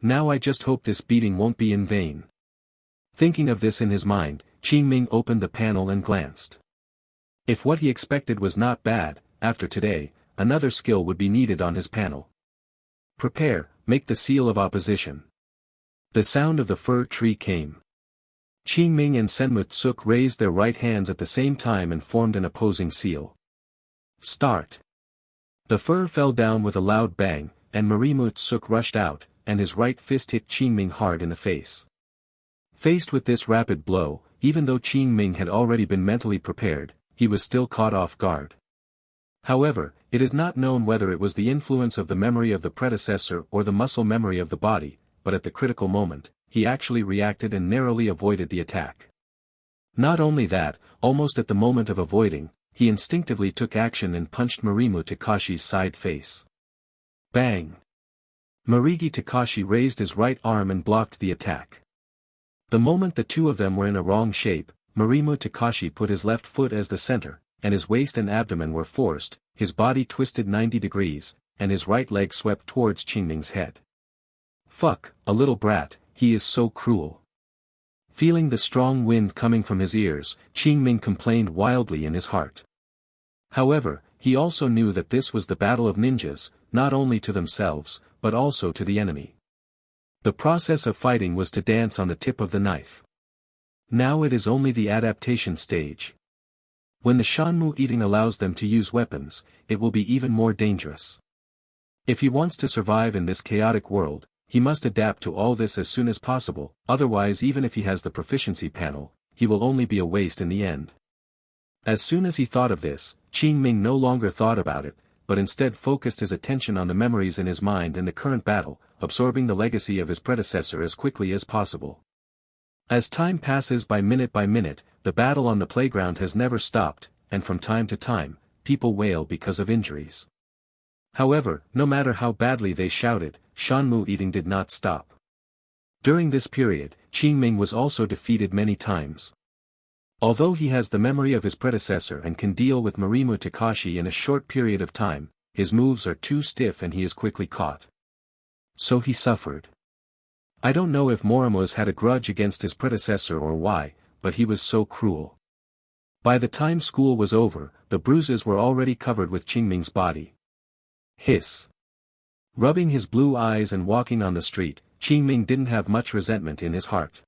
Now I just hope this beating won't be in vain. Thinking of this in his mind, Qingming opened the panel and glanced. If what he expected was not bad, after today, another skill would be needed on his panel. Prepare, make the seal of opposition. The sound of the fir tree came. Qingming and Senmu Tsuk raised their right hands at the same time and formed an opposing seal. Start. The fir fell down with a loud bang, and Marimu Tsuk rushed out, and his right fist hit Qingming hard in the face. Faced with this rapid blow, even though Qingming had already been mentally prepared, he was still caught off guard. However, it is not known whether it was the influence of the memory of the predecessor or the muscle memory of the body, but at the critical moment, he actually reacted and narrowly avoided the attack. Not only that, almost at the moment of avoiding, he instinctively took action and punched Marimu Takashi's side face. Bang! Marigi Takashi raised his right arm and blocked the attack. The moment the two of them were in a wrong shape, Marimu Takashi put his left foot as the center, and his waist and abdomen were forced, his body twisted 90 degrees, and his right leg swept towards Qingming's head. Fuck, a little brat, he is so cruel. Feeling the strong wind coming from his ears, Qingming complained wildly in his heart. However, he also knew that this was the battle of ninjas, not only to themselves, but also to the enemy. The process of fighting was to dance on the tip of the knife. Now it is only the adaptation stage. When the Shanmu Eating allows them to use weapons, it will be even more dangerous. If he wants to survive in this chaotic world, he must adapt to all this as soon as possible, otherwise even if he has the proficiency panel, he will only be a waste in the end. As soon as he thought of this, Qingming no longer thought about it, but instead focused his attention on the memories in his mind and the current battle, absorbing the legacy of his predecessor as quickly as possible. As time passes by minute, the battle on the playground has never stopped, and from time to time, people wail because of injuries. However, no matter how badly they shouted, Shanmu Eating did not stop. During this period, Qingming was also defeated many times. Although he has the memory of his predecessor and can deal with Marimu Takashi in a short period of time, his moves are too stiff and he is quickly caught. So he suffered. I don't know if Morimus had a grudge against his predecessor or why, but he was so cruel. By the time school was over, the bruises were already covered with Qingming's body. Hiss. Rubbing his blue eyes and walking on the street, Qingming didn't have much resentment in his heart.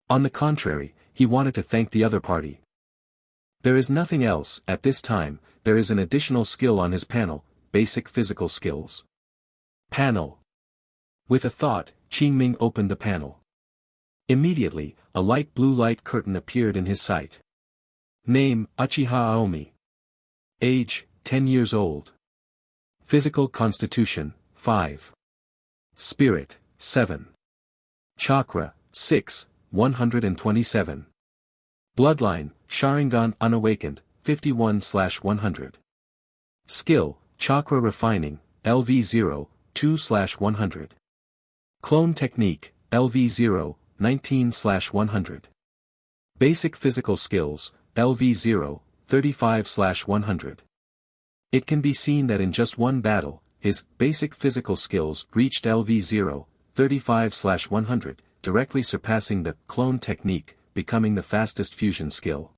On the contrary, he wanted to thank the other party. There is nothing else. At this time, there is an additional skill on his panel, basic physical skills. Panel. With a thought, Qingming opened the panel. Immediately, a light blue light curtain appeared in his sight. Name, Uchiha Aomi. Age, 10 years old. Physical constitution, 5. Spirit, 7. Chakra, 6, 127. Bloodline, Sharingan Unawakened, 51/100. Skill, Chakra Refining, LV0, 2/100. Clone Technique, LV0, 19/100. Basic Physical Skills, LV0, 35/100. It can be seen that in just one battle, his basic physical skills reached LV0, 35/100, directly surpassing the clone technique, becoming the fastest fusion skill.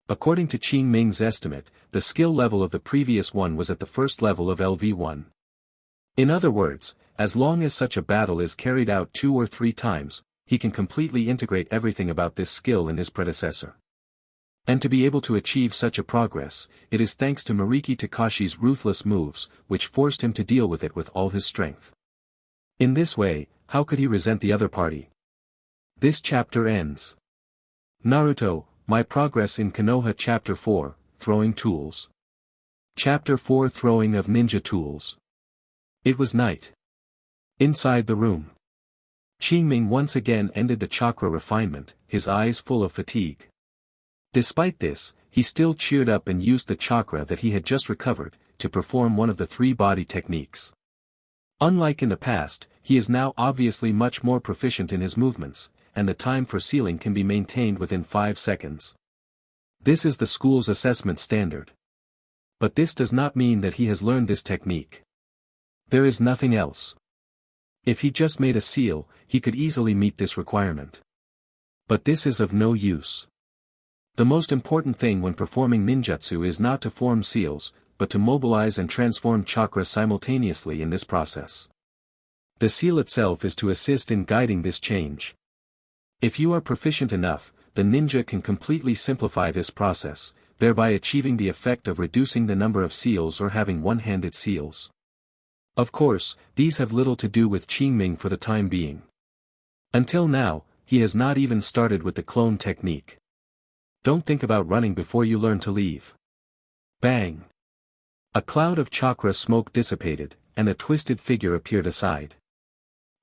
According to Qingming's estimate, the skill level of the previous one was at the first level of LV1. In other words, as long as such a battle is carried out 2 or 3 times, he can completely integrate everything about this skill in his predecessor. And to be able to achieve such a progress, it is thanks to Mariki Takashi's ruthless moves, which forced him to deal with it with all his strength. In this way, how could he resent the other party? This chapter ends. Naruto, My Progress in Konoha Chapter 4, Throwing Tools. Chapter 4 Throwing of Ninja Tools. It was night. Inside the room, Qingming once again ended the chakra refinement, his eyes full of fatigue. Despite this, he still cheered up and used the chakra that he had just recovered, to perform one of the 3 body techniques. Unlike in the past, he is now obviously much more proficient in his movements, and the time for sealing can be maintained within 5 seconds. This is the school's assessment standard. But this does not mean that he has learned this technique. There is nothing else. If he just made a seal, he could easily meet this requirement. But this is of no use. The most important thing when performing ninjutsu is not to form seals, but to mobilize and transform chakra simultaneously in this process. The seal itself is to assist in guiding this change. If you are proficient enough, the ninja can completely simplify this process, thereby achieving the effect of reducing the number of seals or having one-handed seals. Of course, these have little to do with Qingming for the time being. Until now, he has not even started with the clone technique. Don't think about running before you learn to leave. Bang! A cloud of chakra smoke dissipated, and a twisted figure appeared aside.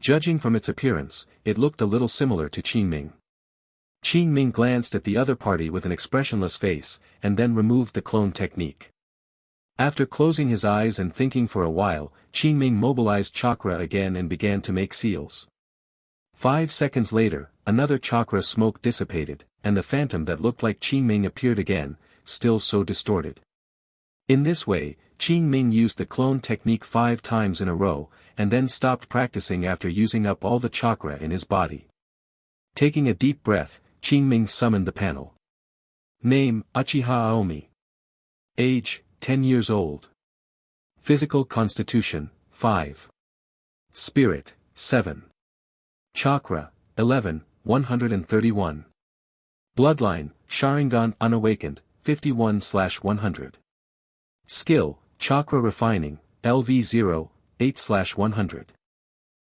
Judging from its appearance, it looked a little similar to Qingming. Qingming glanced at the other party with an expressionless face, and then removed the clone technique. After closing his eyes and thinking for a while, Qingming mobilized chakra again and began to make seals. 5 seconds later, another chakra smoke dissipated, and the phantom that looked like Qingming appeared again, still so distorted. In this way, Qingming used the clone technique 5 times in a row, and then stopped practicing after using up all the chakra in his body. Taking a deep breath, Qingming summoned the panel. Name, Uchiha Aomi. Age, 10 years old. Physical constitution, 5. Spirit, 7. Chakra, 11, 131. Bloodline, Sharingan unawakened, 51/100. Skill, Chakra Refining, LV0, 8/100.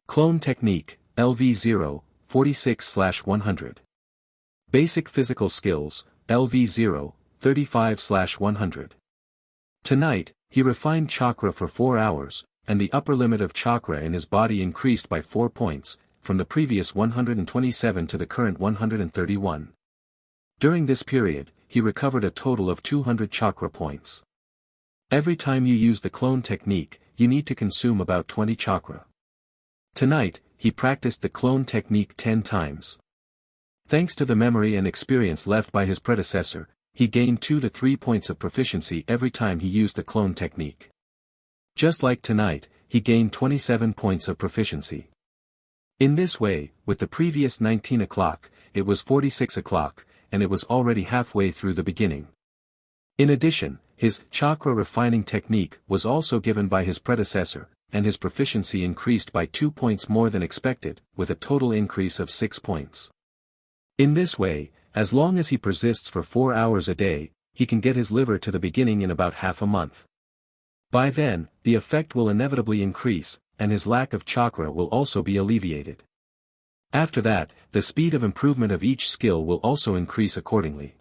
Clone Technique, LV0, 46/100. Basic Physical Skills, LV0, 35/100. Tonight, he refined chakra for 4 hours, and the upper limit of chakra in his body increased by 4 points, from the previous 127 to the current 131. During this period, he recovered a total of 200 chakra points. Every time you use the clone technique, you need to consume about 20 chakra. Tonight, he practiced the clone technique 10 times. Thanks to the memory and experience left by his predecessor, he gained 2 to 3 points of proficiency every time he used the clone technique. Just like tonight, he gained 27 points of proficiency. In this way, with the previous 19 o'clock, it was 46 o'clock, and it was already halfway through the beginning. In addition, his chakra refining technique was also given by his predecessor, and his proficiency increased by 2 points more than expected, with a total increase of 6 points. In this way, as long as he persists for 4 hours a day, he can get his liver to the beginning in about half a month. By then, the effect will inevitably increase, and his lack of chakra will also be alleviated. After that, the speed of improvement of each skill will also increase accordingly.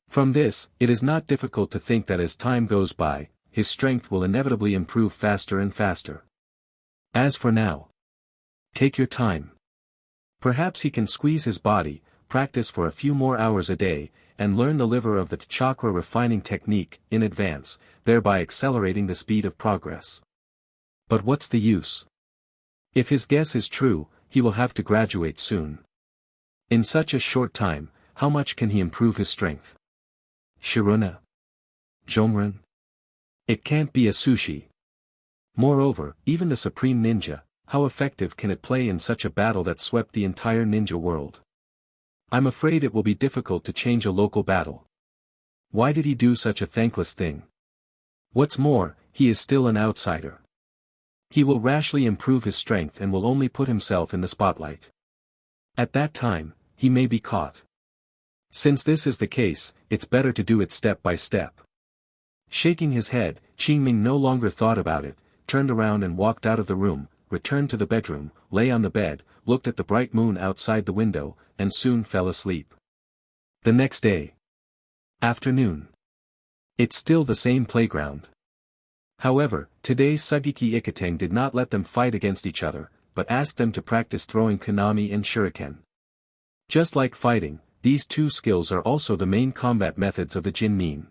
From this, it is not difficult to think that as time goes by, his strength will inevitably improve faster and faster. As for now, take your time. Perhaps he can squeeze his body, practice for a few more hours a day, and learn the liver of the chakra refining technique in advance, thereby accelerating the speed of progress. But what's the use? If his guess is true, he will have to graduate soon. In such a short time, how much can he improve his strength? Shiruna? Jomran? It can't be a sushi. Moreover, even the Supreme Ninja, how effective can it play in such a battle that swept the entire ninja world? I'm afraid it will be difficult to change a local battle. Why did he do such a thankless thing? What's more, he is still an outsider. He will rashly improve his strength and will only put himself in the spotlight. At that time, he may be caught. Since this is the case, it's better to do it step by step. Shaking his head, Qingming no longer thought about it, turned around and walked out of the room, returned to the bedroom, lay on the bed, looked at the bright moon outside the window, and soon fell asleep. The next day. Afternoon. It's still the same playground. However, today Sugiki Ikiteng did not let them fight against each other, but asked them to practice throwing kunami and shuriken. Just like fighting, these two skills are also the main combat methods of the Jinnin.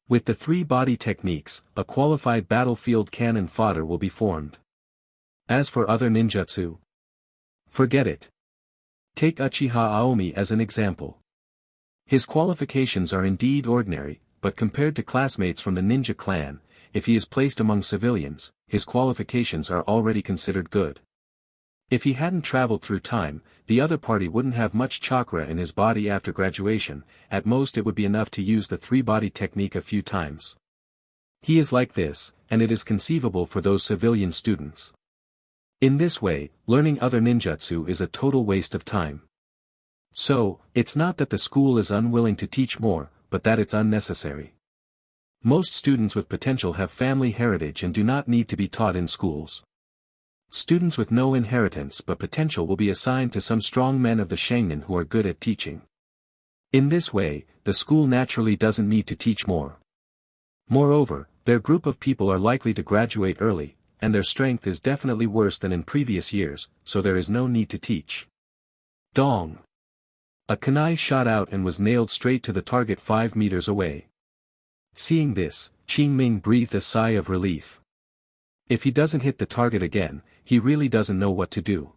With the three body techniques, a qualified battlefield cannon fodder will be formed. As for other ninjutsu, forget it. Take Uchiha Aomi as an example. His qualifications are indeed ordinary, but compared to classmates from the ninja clan, if he is placed among civilians, his qualifications are already considered good. If he hadn't traveled through time, the other party wouldn't have much chakra in his body after graduation, at most it would be enough to use the three-body technique a few times. He is like this, and it is conceivable for those civilian students. In this way, learning other ninjutsu is a total waste of time. So, it's not that the school is unwilling to teach more, but that it's unnecessary. Most students with potential have family heritage and do not need to be taught in schools. Students with no inheritance but potential will be assigned to some strong men of the Shangnin who are good at teaching. In this way, the school naturally doesn't need to teach more. Moreover, their group of people are likely to graduate early, and their strength is definitely worse than in previous years, so there is no need to teach. Dong! A kunai shot out and was nailed straight to the target 5 meters away. Seeing this, Qingming breathed a sigh of relief. If he doesn't hit the target again, he really doesn't know what to do.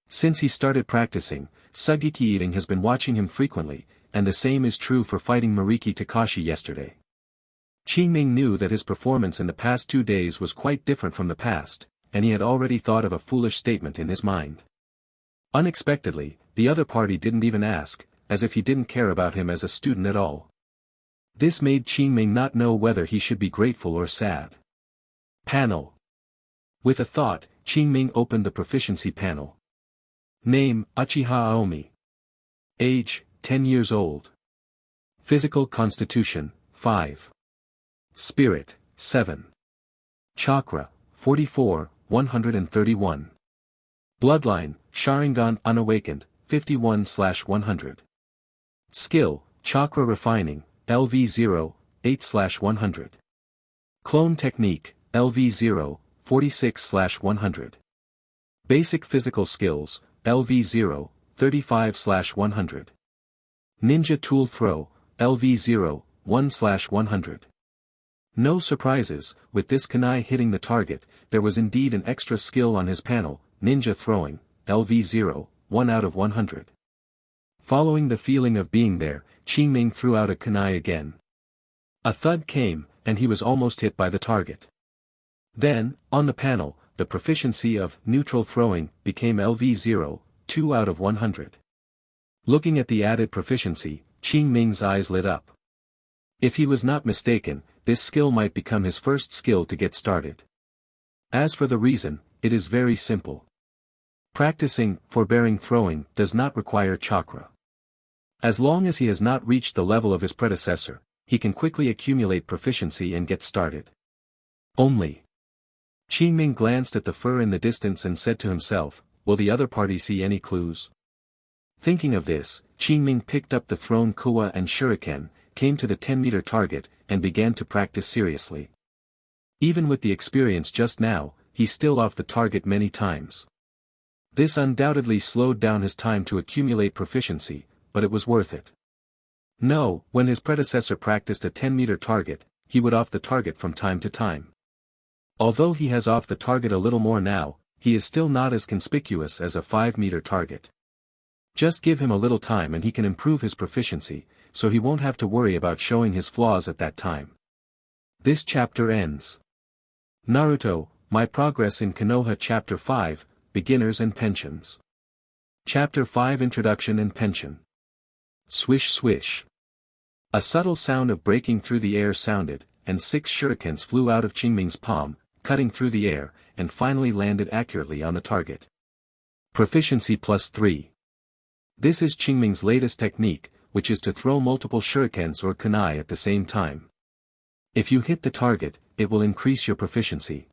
Since he started practicing, Sugiki Eating has been watching him frequently, and the same is true for fighting Mariki Takashi yesterday. Qingming knew that his performance in the past 2 days was quite different from the past, and he had already thought of a foolish statement in his mind. Unexpectedly, the other party didn't even ask, as if he didn't care about him as a student at all. This made Qingming not know whether he should be grateful or sad. Panel. With a thought, Qingming opened the proficiency panel. Name, Uchiha Aomi. Age, 10 years old. Physical constitution, 5. Spirit, 7. Chakra, 44, 131. Bloodline, Sharingan unawakened, 51/100. Skill, Chakra refining, LV0, 8/100. Clone technique, LV0, 46/100. Basic physical skills, LV0, 35/100. Ninja tool throw, LV0, 1/100. No surprises, with this kunai hitting the target, there was indeed an extra skill on his panel, ninja throwing, LV0, 1 out of 100. Following the feeling of being there, Qingming threw out a kunai again. A thud came, and he was almost hit by the target. Then, on the panel, the proficiency of neutral throwing became LV0, 2 out of 100. Looking at the added proficiency, Qingming's eyes lit up. If he was not mistaken, this skill might become his first skill to get started. As for the reason, it is very simple. Practicing, forbearing throwing, does not require chakra. As long as he has not reached the level of his predecessor, he can quickly accumulate proficiency and get started. Only. Qingming glanced at the fur in the distance and said to himself, will the other party see any clues? Thinking of this, Qingming picked up the thrown kuwa and shuriken, came to the 10-meter target, and began to practice seriously. Even with the experience just now, he still off the target many times. This undoubtedly slowed down his time to accumulate proficiency, but it was worth it. No, when his predecessor practiced a 10-meter target, he would off the target from time to time. Although he has off the target a little more now, he is still not as conspicuous as a 5-meter target. Just give him a little time and he can improve his proficiency, so he won't have to worry about showing his flaws at that time. This chapter ends. Naruto, My Progress in Konoha Chapter 5, Beginners and Pensions. Chapter 5 Introduction and Pension. Swish swish. A subtle sound of breaking through the air sounded, and 6 shurikens flew out of Qingming's palm, cutting through the air, and finally landed accurately on the target. Proficiency +3. This is Qingming's latest technique, which is to throw multiple shurikens or kunai at the same time. If you hit the target, it will increase your proficiency.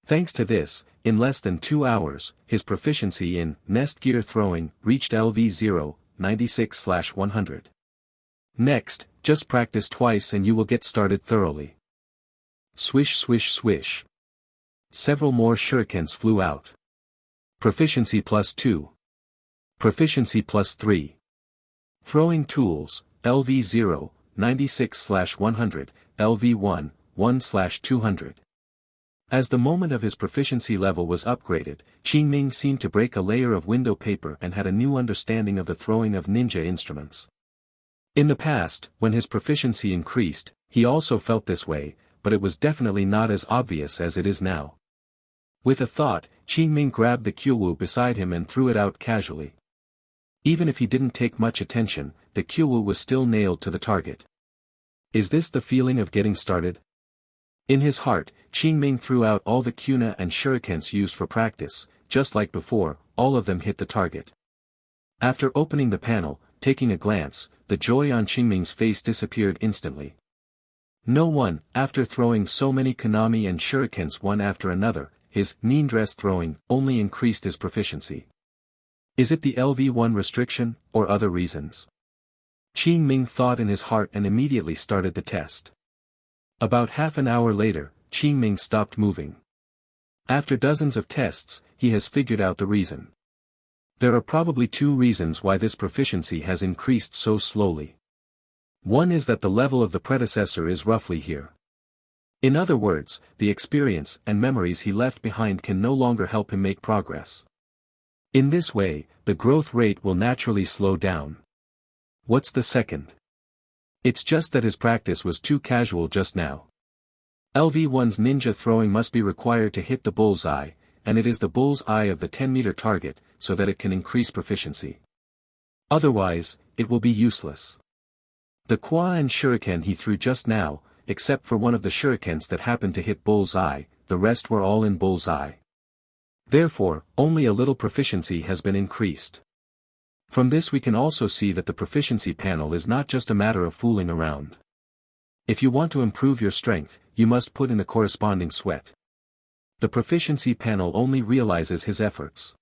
Thanks to this, in less than 2 hours, his proficiency in nest gear throwing reached LV0, 96/100. Next, just practice twice and you will get started thoroughly. Swish swish swish. Several more shurikens flew out. Proficiency +2. Proficiency +3. Throwing tools, LV0, 96/100, LV1, 1/200. As the moment of his proficiency level was upgraded, Qingming seemed to break a layer of window paper and had a new understanding of the throwing of ninja instruments. In the past, when his proficiency increased, he also felt this way, but it was definitely not as obvious as it is now. With a thought, Qingming grabbed the kyuwu beside him and threw it out casually. Even if he didn't take much attention, the kyuwu was still nailed to the target. Is this the feeling of getting started? In his heart, Qingming threw out all the kyuna and shurikens used for practice, just like before, all of them hit the target. After opening the panel, taking a glance, the joy on Qingming's face disappeared instantly. No one, after throwing so many kanami and shurikens one after another, his nin-dress throwing only increased his proficiency. Is it the LV1 restriction, or other reasons? Qingming thought in his heart and immediately started the test. About half an hour later, Qingming stopped moving. After dozens of tests, he has figured out the reason. There are probably 2 reasons why this proficiency has increased so slowly. One is that the level of the predecessor is roughly here. In other words, the experience and memories he left behind can no longer help him make progress. In this way, the growth rate will naturally slow down. What's the second? It's just that his practice was too casual just now. LV1's ninja throwing must be required to hit the bullseye, and it is the bullseye of the 10-meter target, so that it can increase proficiency. Otherwise, it will be useless. The kwa and shuriken he threw just now, except for one of the shurikens that happened to hit bullseye, the rest were all in bullseye. Therefore, only a little proficiency has been increased. From this we can also see that the proficiency panel is not just a matter of fooling around. If you want to improve your strength, you must put in a corresponding sweat. The proficiency panel only realizes his efforts.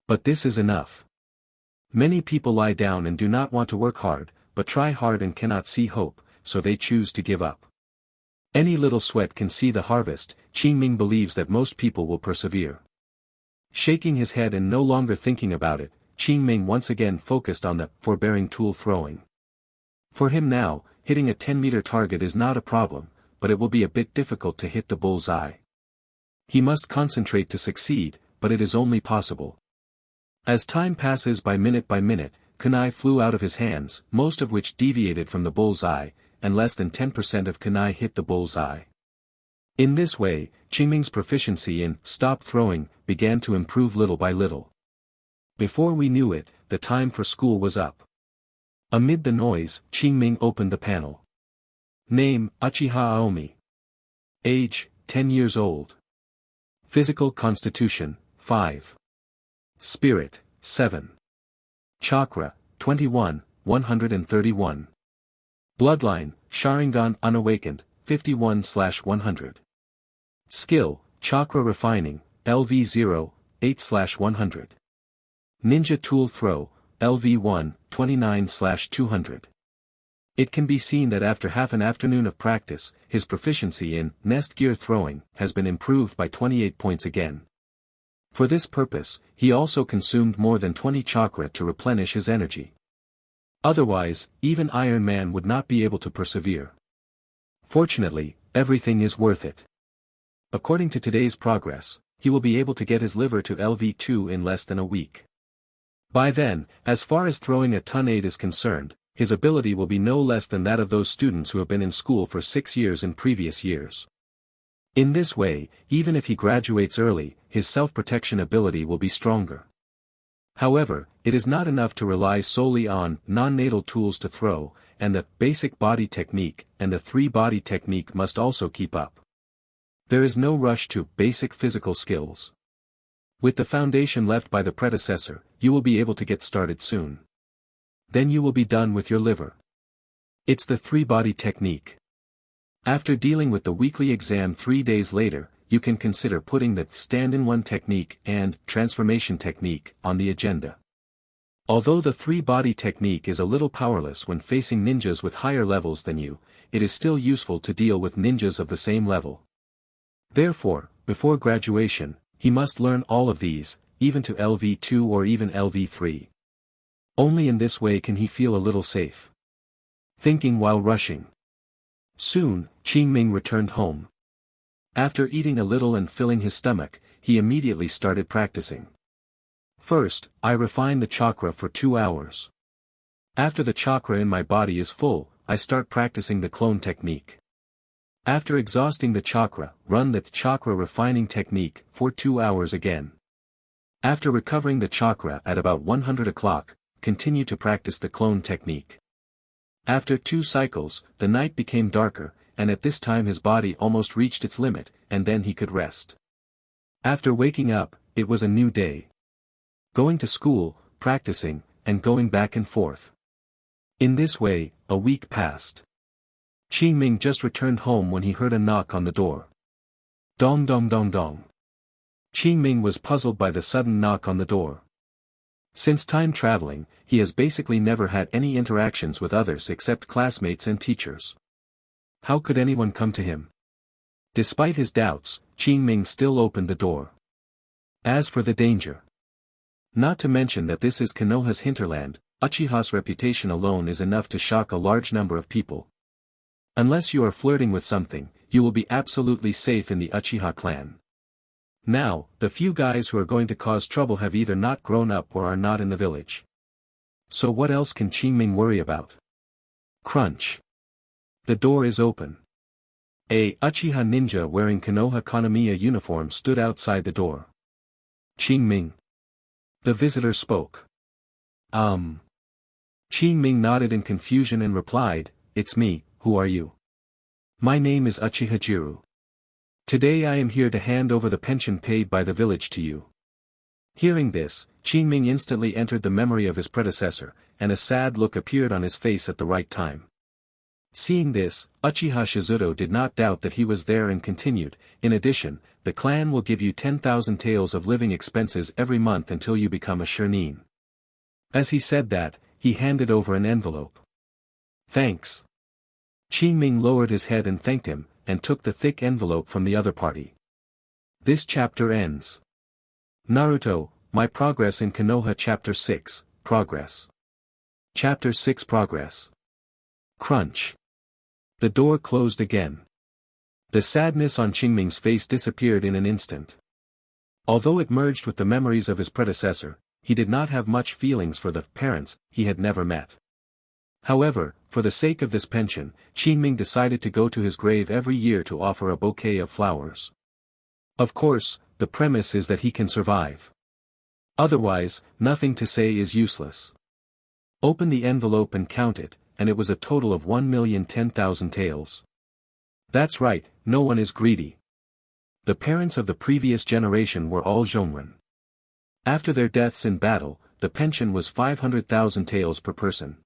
But this is enough. Many people lie down and do not want to work hard, but try hard and cannot see hope, so they choose to give up. Any little sweat can see the harvest. Qingming believes that most people will persevere. Shaking his head and no longer thinking about it, Qingming once again focused on the forbearing tool throwing. For him now, hitting a 10-meter target is not a problem, but it will be a bit difficult to hit the bullseye. He must concentrate to succeed, but it is only possible. As time passes by minute, kunai flew out of his hands, most of which deviated from the bullseye, and less than 10% of kunai hit the bullseye. In this way, Qingming's proficiency in stop throwing began to improve little by little. Before we knew it, the time for school was up. Amid the noise, Qingming opened the panel. Name, Uchiha Aomi. Age, 10 years old. Physical constitution, 5. Spirit, 7. Chakra, 21, 131. Bloodline, Sharingan unawakened, 51/100. Skill, Chakra refining, LV0, 8/100. Ninja tool throw, LV1, 29/200. It can be seen that after half an afternoon of practice, his proficiency in nest gear throwing has been improved by 28 points again. For this purpose, he also consumed more than 20 chakra to replenish his energy. Otherwise, even Iron Man would not be able to persevere. Fortunately, everything is worth it. According to today's progress, he will be able to get his liver to LV2 in less than a week. By then, as far as throwing a ton-8 is concerned, his ability will be no less than that of those students who have been in school for 6 years in previous years. In this way, even if he graduates early, his self-protection ability will be stronger. However, it is not enough to rely solely on non-natal tools to throw, and the basic body technique and the 3-body technique must also keep up. There is no rush to basic physical skills. With the foundation left by the predecessor, you will be able to get started soon. Then you will be done with your liver. It's the 3-body technique. After dealing with the weekly exam 3 days later, you can consider putting the stand-in-one technique and transformation technique on the agenda. Although the three-body technique is a little powerless when facing ninjas with higher levels than you, it is still useful to deal with ninjas of the same level. Therefore, before graduation, he must learn all of these, even to LV2 or even LV3. Only in this way can he feel a little safe. Thinking while rushing. Soon, Qingming returned home. After eating a little and filling his stomach, he immediately started practicing. First, I refine the chakra for 2 hours. After the chakra in my body is full, I start practicing the clone technique. After exhausting the chakra, run the chakra refining technique for 2 hours again. After recovering the chakra at about 100 o'clock, continue to practice the clone technique. After 2 cycles, the night became darker, and at this time his body almost reached its limit, and then he could rest. After waking up, it was a new day. Going to school, practicing, and going back and forth. In this way, a week passed. Qingming just returned home when he heard a knock on the door. Dong dong dong dong. Qingming was puzzled by the sudden knock on the door. Since time traveling, he has basically never had any interactions with others except classmates and teachers. How could anyone come to him? Despite his doubts, Qingming still opened the door. As for the danger. Not to mention that this is Konoha's hinterland, Uchiha's reputation alone is enough to shock a large number of people. Unless you are flirting with something, you will be absolutely safe in the Uchiha clan. Now, the few guys who are going to cause trouble have either not grown up or are not in the village. So what else can Qingming worry about? Crunch. The door is open. A Uchiha ninja wearing Konoha Konomiya uniform stood outside the door. Qingming. The visitor spoke. Qingming nodded in confusion and replied, "It's me, who are you?" "My name is Uchiha Jiru. Today I am here to hand over the pension paid by the village to you." Hearing this, Qingming instantly entered the memory of his predecessor, and a sad look appeared on his face at the right time. Seeing this, Uchiha Shizuto did not doubt that he was there and continued, "In addition, the clan will give you 10,000 taels of living expenses every month until you become a shirnin." As he said that, he handed over an envelope. "Thanks." Qingming lowered his head and thanked him, and took the thick envelope from the other party. This chapter ends. Naruto, My Progress in Konoha Chapter 6, Progress. Chapter 6 Progress. Crunch. The door closed again. The sadness on Qingming's face disappeared in an instant. Although it merged with the memories of his predecessor, he did not have much feelings for the parents he had never met. However, for the sake of this pension, Qingming decided to go to his grave every year to offer a bouquet of flowers. Of course, the premise is that he can survive. Otherwise, nothing to say is useless. Open the envelope and count it, and it was a total of 1,010,000 taels. That's right, no one is greedy. The parents of the previous generation were all Zhongren. After their deaths in battle, the pension was 500,000 taels per person.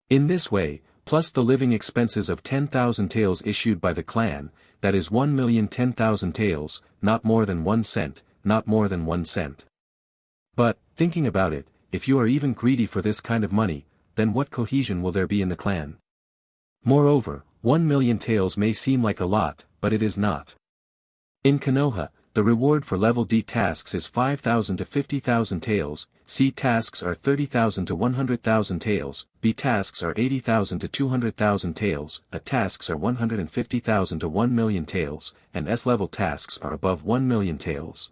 In this way, plus the living expenses of 10,000 taels issued by the clan, that is 1,010,000 taels, not more than 1 cent, not more than 1 cent. But, thinking about it, if you are even greedy for this kind of money, then what cohesion will there be in the clan? Moreover, 1,000,000 taels may seem like a lot, but it is not. In Konoha, the reward for level D tasks is 5,000 to 50,000 taels, C tasks are 30,000 to 100,000 taels, B tasks are 80,000 to 200,000 taels, A tasks are 150,000 to 1,000,000 taels, and S-level tasks are above 1,000,000 taels.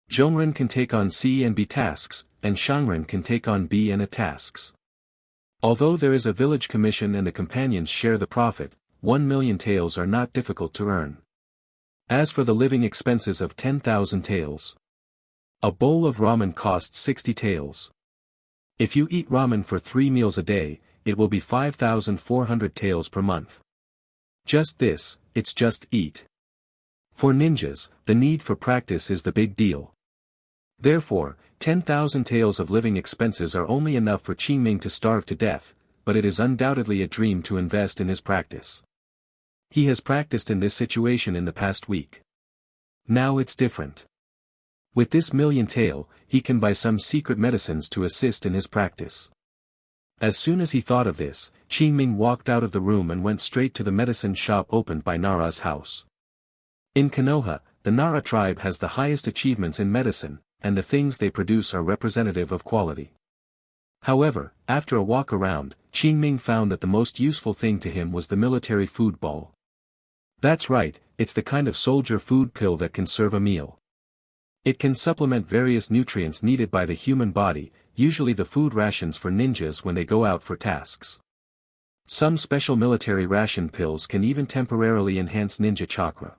Zhongren can take on C and B tasks, and Shangren can take on B and A tasks. Although there is a village commission and the companions share the profit, 1,000,000 taels are not difficult to earn. As for the living expenses of 10,000 taels, a bowl of ramen costs 60 taels. If you eat ramen for 3 meals a day, it will be 5,400 taels per month. Just this, it's just eat. For ninjas, the need for practice is the big deal. Therefore, 10,000 taels of living expenses are only enough for Qingming to starve to death, but it is undoubtedly a dream to invest in his practice. He has practiced in this situation in the past week. Now it's different. With this million tael, he can buy some secret medicines to assist in his practice. As soon as he thought of this, Qingming walked out of the room and went straight to the medicine shop opened by Nara's house. In Konoha, the Nara tribe has the highest achievements in medicine, and the things they produce are representative of quality. However, after a walk around, Qingming found that the most useful thing to him was the military food ball. That's right, it's the kind of soldier food pill that can serve a meal. It can supplement various nutrients needed by the human body, usually the food rations for ninjas when they go out for tasks. Some special military ration pills can even temporarily enhance ninja chakra.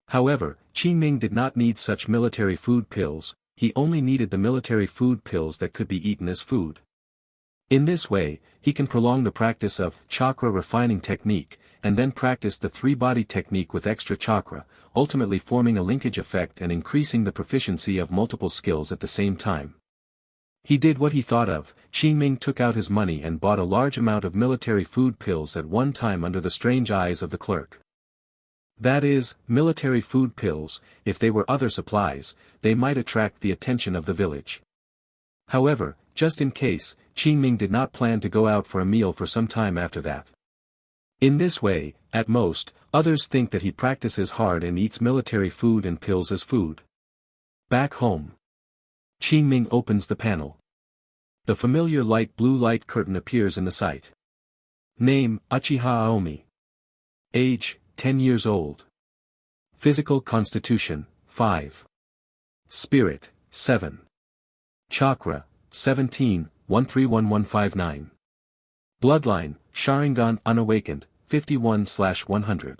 However, Qingming did not need such military food pills, he only needed the military food pills that could be eaten as food. In this way, he can prolong the practice of chakra refining technique, and then practice the three-body technique with extra chakra, ultimately forming a linkage effect and increasing the proficiency of multiple skills at the same time. He did what he thought of. Qingming took out his money and bought a large amount of military food pills at one time under the strange eyes of the clerk. That is, military food pills. If they were other supplies, they might attract the attention of the village. However, just in case, Qingming did not plan to go out for a meal for some time after that. In this way, at most, others think that he practices hard and eats military food and pills as food. Back home. Qingming opens the panel. The familiar light blue light curtain appears in the sight. Name, Uchiha Aomi. Age, 10 years old. Physical constitution, 5. Spirit, 7. Chakra, 17, 131159. Bloodline, Sharingan unawakened, 51/100.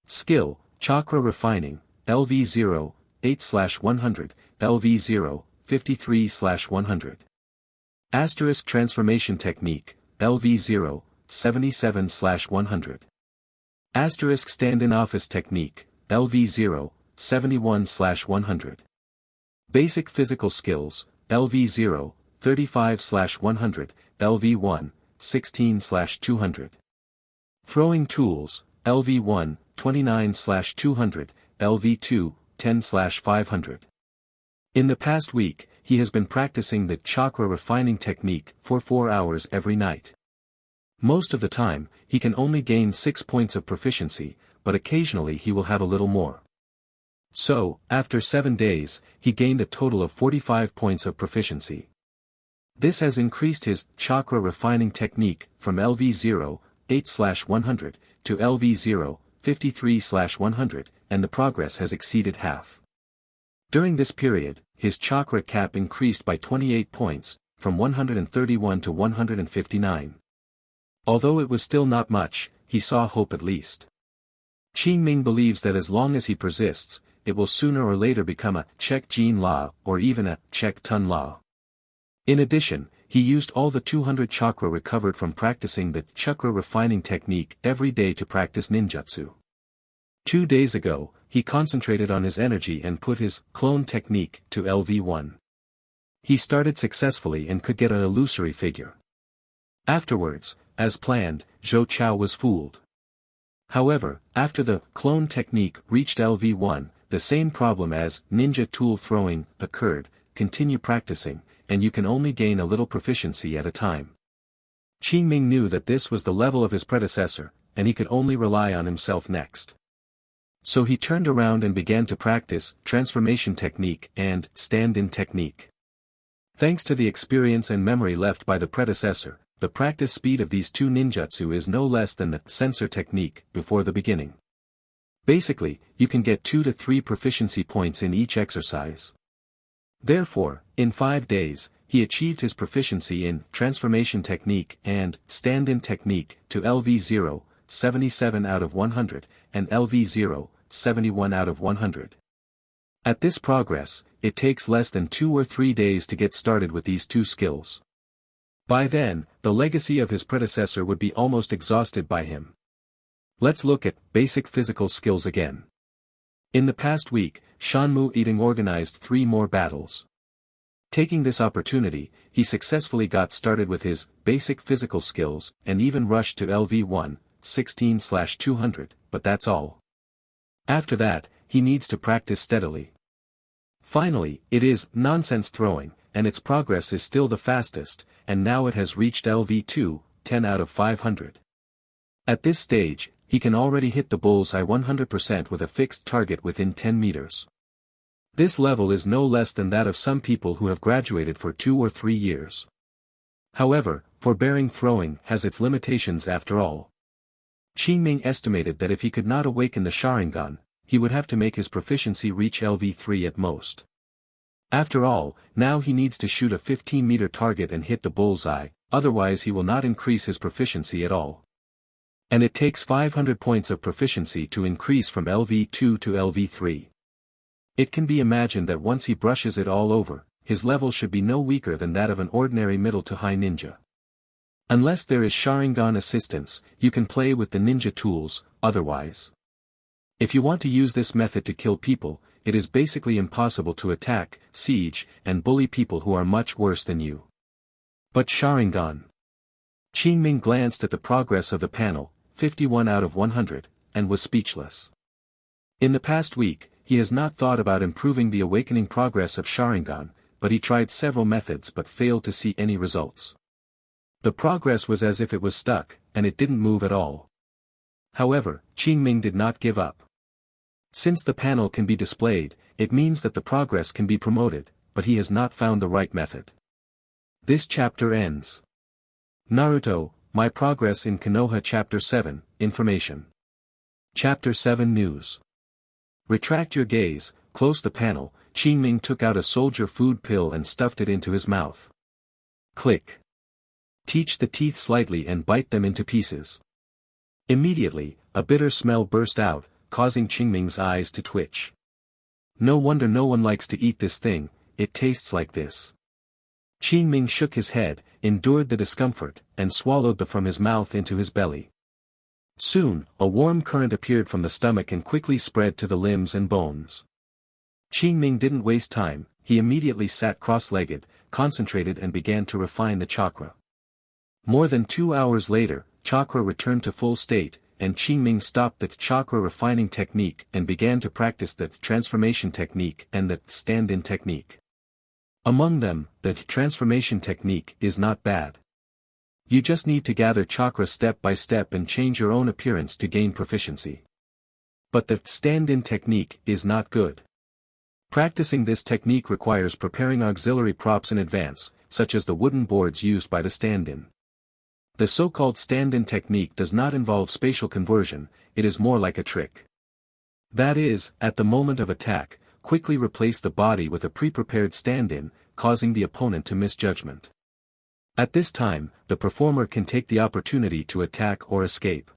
Skill, Chakra refining, LV0, 8/100, LV0, 53/100. Asterisk transformation technique, LV0, 77/100. Asterisk stand-in office technique, LV0, 71/100. Basic physical skills, LV0, 35/100, LV1, 16/200. Throwing tools, LV1, 29/200, LV2, 10/500. In the past week, he has been practicing the chakra refining technique for 4 hours every night. Most of the time, he can only gain 6 points of proficiency, but occasionally he will have a little more. So, after 7 days, he gained a total of 45 points of proficiency. This has increased his chakra refining technique from LV0, 8/100, to LV0, 53/100, and the progress has exceeded half. During this period, his chakra cap increased by 28 points, from 131 to 159. Although it was still not much, he saw hope at least. Qingming believes that as long as he persists, it will sooner or later become a Chek Jin La, or even a Chek Tun La. In addition, he used all the 200 chakra recovered from practicing the chakra refining technique every day to practice ninjutsu. 2 days ago, he concentrated on his energy and put his clone technique to LV1. He started successfully and could get an illusory figure. Afterwards, as planned, Zhou Chao was fooled. However, after the clone technique reached LV1, the same problem as ninja tool throwing occurred. Continue practicing, and you can only gain a little proficiency at a time. Qingming knew that this was the level of his predecessor, and he could only rely on himself next. So he turned around and began to practice transformation technique and stand-in technique. Thanks to the experience and memory left by the predecessor, the practice speed of these two ninjutsu is no less than the sensor technique before the beginning. Basically, you can get 2 to 3 proficiency points in each exercise. Therefore, in 5 days, he achieved his proficiency in transformation technique and stand-in technique to LV0, 77 out of 100, and LV0, 71 out of 100. At this progress, it takes less than 2 or 3 days to get started with these two skills. By then, the legacy of his predecessor would be almost exhausted by him. Let's look at basic physical skills again. In the past week, Shanmu Eating organized 3 more battles. Taking this opportunity, he successfully got started with his basic physical skills and even rushed to LV1, 16/200, but that's all. After that, he needs to practice steadily. Finally, it is nonsense throwing, and its progress is still the fastest, and now it has reached LV2, 10 out of 500. At this stage, he can already hit the bullseye 100% with a fixed target within 10 meters. This level is no less than that of some people who have graduated for 2 or 3 years. However, forbearing throwing has its limitations after all. Qingming estimated that if he could not awaken the Sharingan, he would have to make his proficiency reach LV3 at most. After all, now he needs to shoot a 15-meter target and hit the bullseye, otherwise he will not increase his proficiency at all. And it takes 500 points of proficiency to increase from LV2 to LV3. It can be imagined that once he brushes it all over, his level should be no weaker than that of an ordinary middle to high ninja. Unless there is Sharingan assistance, you can play with the ninja tools, otherwise. If you want to use this method to kill people, it is basically impossible to attack, siege, and bully people who are much worse than you. But Sharingan. Qingming glanced at the progress of the panel, 51 out of 100, and was speechless. In the past week, he has not thought about improving the awakening progress of Sharingan, but he tried several methods but failed to see any results. The progress was as if it was stuck, and it didn't move at all. However, Qingming did not give up. Since the panel can be displayed, it means that the progress can be promoted, but he has not found the right method. This chapter ends. Naruto, My Progress in Konoha Chapter 7, Information. Chapter 7 News. Retract your gaze, close the panel. Qingming took out a soldier food pill and stuffed it into his mouth. Click. Teach the teeth slightly and bite them into pieces. Immediately, a bitter smell burst out, causing Qingming's eyes to twitch. No wonder no one likes to eat this thing, it tastes like this. Qingming shook his head, endured the discomfort, and swallowed the from his mouth into his belly. Soon, a warm current appeared from the stomach and quickly spread to the limbs and bones. Qingming didn't waste time, he immediately sat cross-legged, concentrated and began to refine the chakra. More than 2 hours later, chakra returned to full state, and Qingming stopped the chakra refining technique and began to practice the transformation technique and the stand-in technique. Among them, the transformation technique is not bad. You just need to gather chakra step by step and change your own appearance to gain proficiency. But the stand-in technique is not good. Practicing this technique requires preparing auxiliary props in advance, such as the wooden boards used by the stand-in. The so-called stand-in technique does not involve spatial conversion, it is more like a trick. That is, at the moment of attack, quickly replace the body with a pre-prepared stand-in, causing the opponent to miss judgment. At this time, the performer can take the opportunity to attack or escape.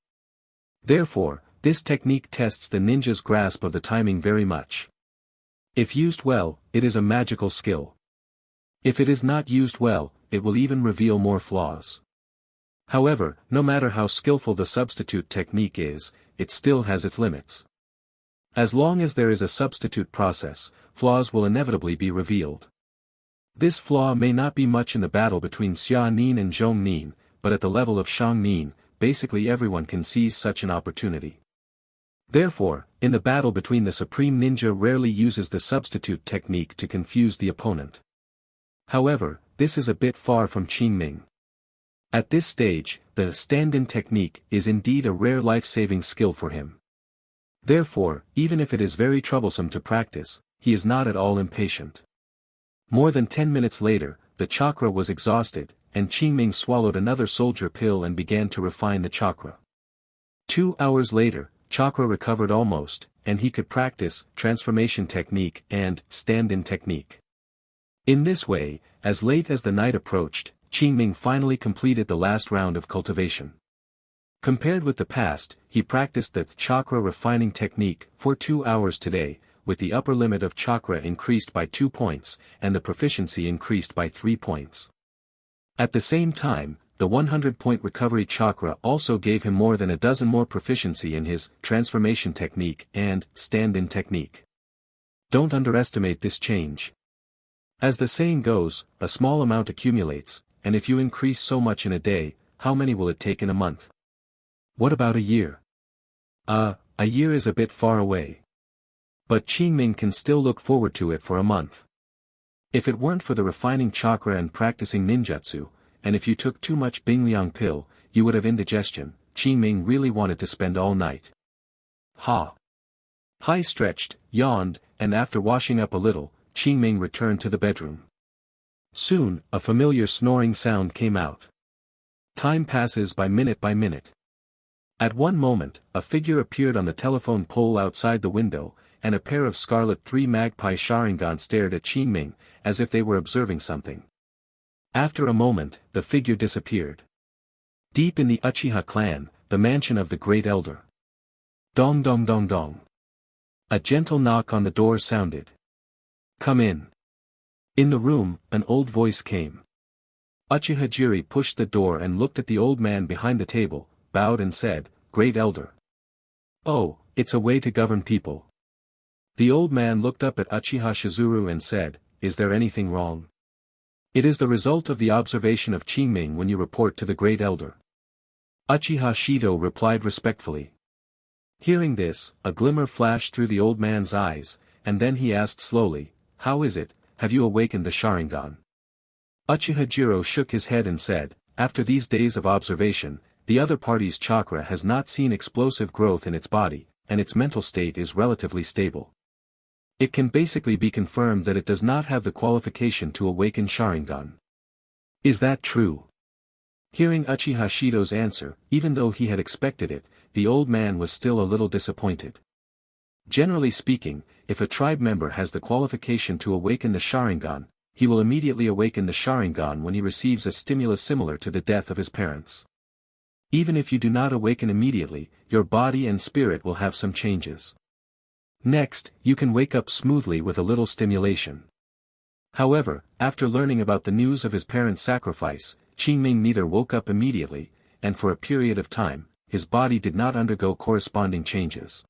Therefore, this technique tests the ninja's grasp of the timing very much. If used well, it is a magical skill. If it is not used well, it will even reveal more flaws. However, no matter how skillful the substitute technique is, it still has its limits. As long as there is a substitute process, flaws will inevitably be revealed. This flaw may not be much in the battle between Xia Nin and Zhong Nin, but at the level of Shang Nin, basically everyone can seize such an opportunity. Therefore, in the battle between the Supreme Ninja rarely uses the substitute technique to confuse the opponent. However, this is a bit far from Qingming. At this stage, the stand-in technique is indeed a rare life-saving skill for him. Therefore, even if it is very troublesome to practice, he is not at all impatient. More than 10 minutes later, the chakra was exhausted, and Qingming swallowed another soldier pill and began to refine the chakra. 2 hours later, chakra recovered almost, and he could practice transformation technique and stand-in technique. In this way, as late as the night approached, Qingming finally completed the last round of cultivation. Compared with the past, he practiced the chakra refining technique for 2 hours today, with the upper limit of chakra increased by 2 points, and the proficiency increased by 3 points. At the same time, the 100-point recovery chakra also gave him more than a dozen more proficiency in his transformation technique and stand-in technique. Don't underestimate this change. As the saying goes, a small amount accumulates, and if you increase so much in a day, how many will it take in a month? What about a year? A year is a bit far away. But Qingming can still look forward to it for a month. If it weren't for the refining chakra and practicing ninjutsu, and if you took too much Bingliang pill, you would have indigestion. Qingming really wanted to spend all night. Hai stretched, yawned, and after washing up a little, Qingming returned to the bedroom. Soon, a familiar snoring sound came out. Time passes by minute by minute. At one moment, a figure appeared on the telephone pole outside the window, and a pair of scarlet 3 magpie Sharingan stared at Qingming, as if they were observing something. After a moment, the figure disappeared. Deep in the Uchiha clan, the mansion of the Great Elder. Dong dong dong dong. A gentle knock on the door sounded. Come in. In the room, an old voice came. Uchiha Jiri pushed the door and looked at the old man behind the table, bowed and said, Great Elder. Oh, it's a way to govern people. The old man looked up at Uchiha Shizuru and said, Is there anything wrong? It is the result of the observation of Qingming when you report to the Great Elder. Uchiha Shido replied respectfully. Hearing this, a glimmer flashed through the old man's eyes, and then he asked slowly, How is it, have you awakened the Sharingan? Uchiha Jiro shook his head and said, After these days of observation, the other party's chakra has not seen explosive growth in its body, and its mental state is relatively stable. It can basically be confirmed that it does not have the qualification to awaken Sharingan. Is that true? Hearing Uchiha Shido's answer, even though he had expected it, the old man was still a little disappointed. Generally speaking, if a tribe member has the qualification to awaken the Sharingan, he will immediately awaken the Sharingan when he receives a stimulus similar to the death of his parents. Even if you do not awaken immediately, your body and spirit will have some changes. Next, you can wake up smoothly with a little stimulation. However, after learning about the news of his parents' sacrifice, Qingming neither woke up immediately, and for a period of time, his body did not undergo corresponding changes.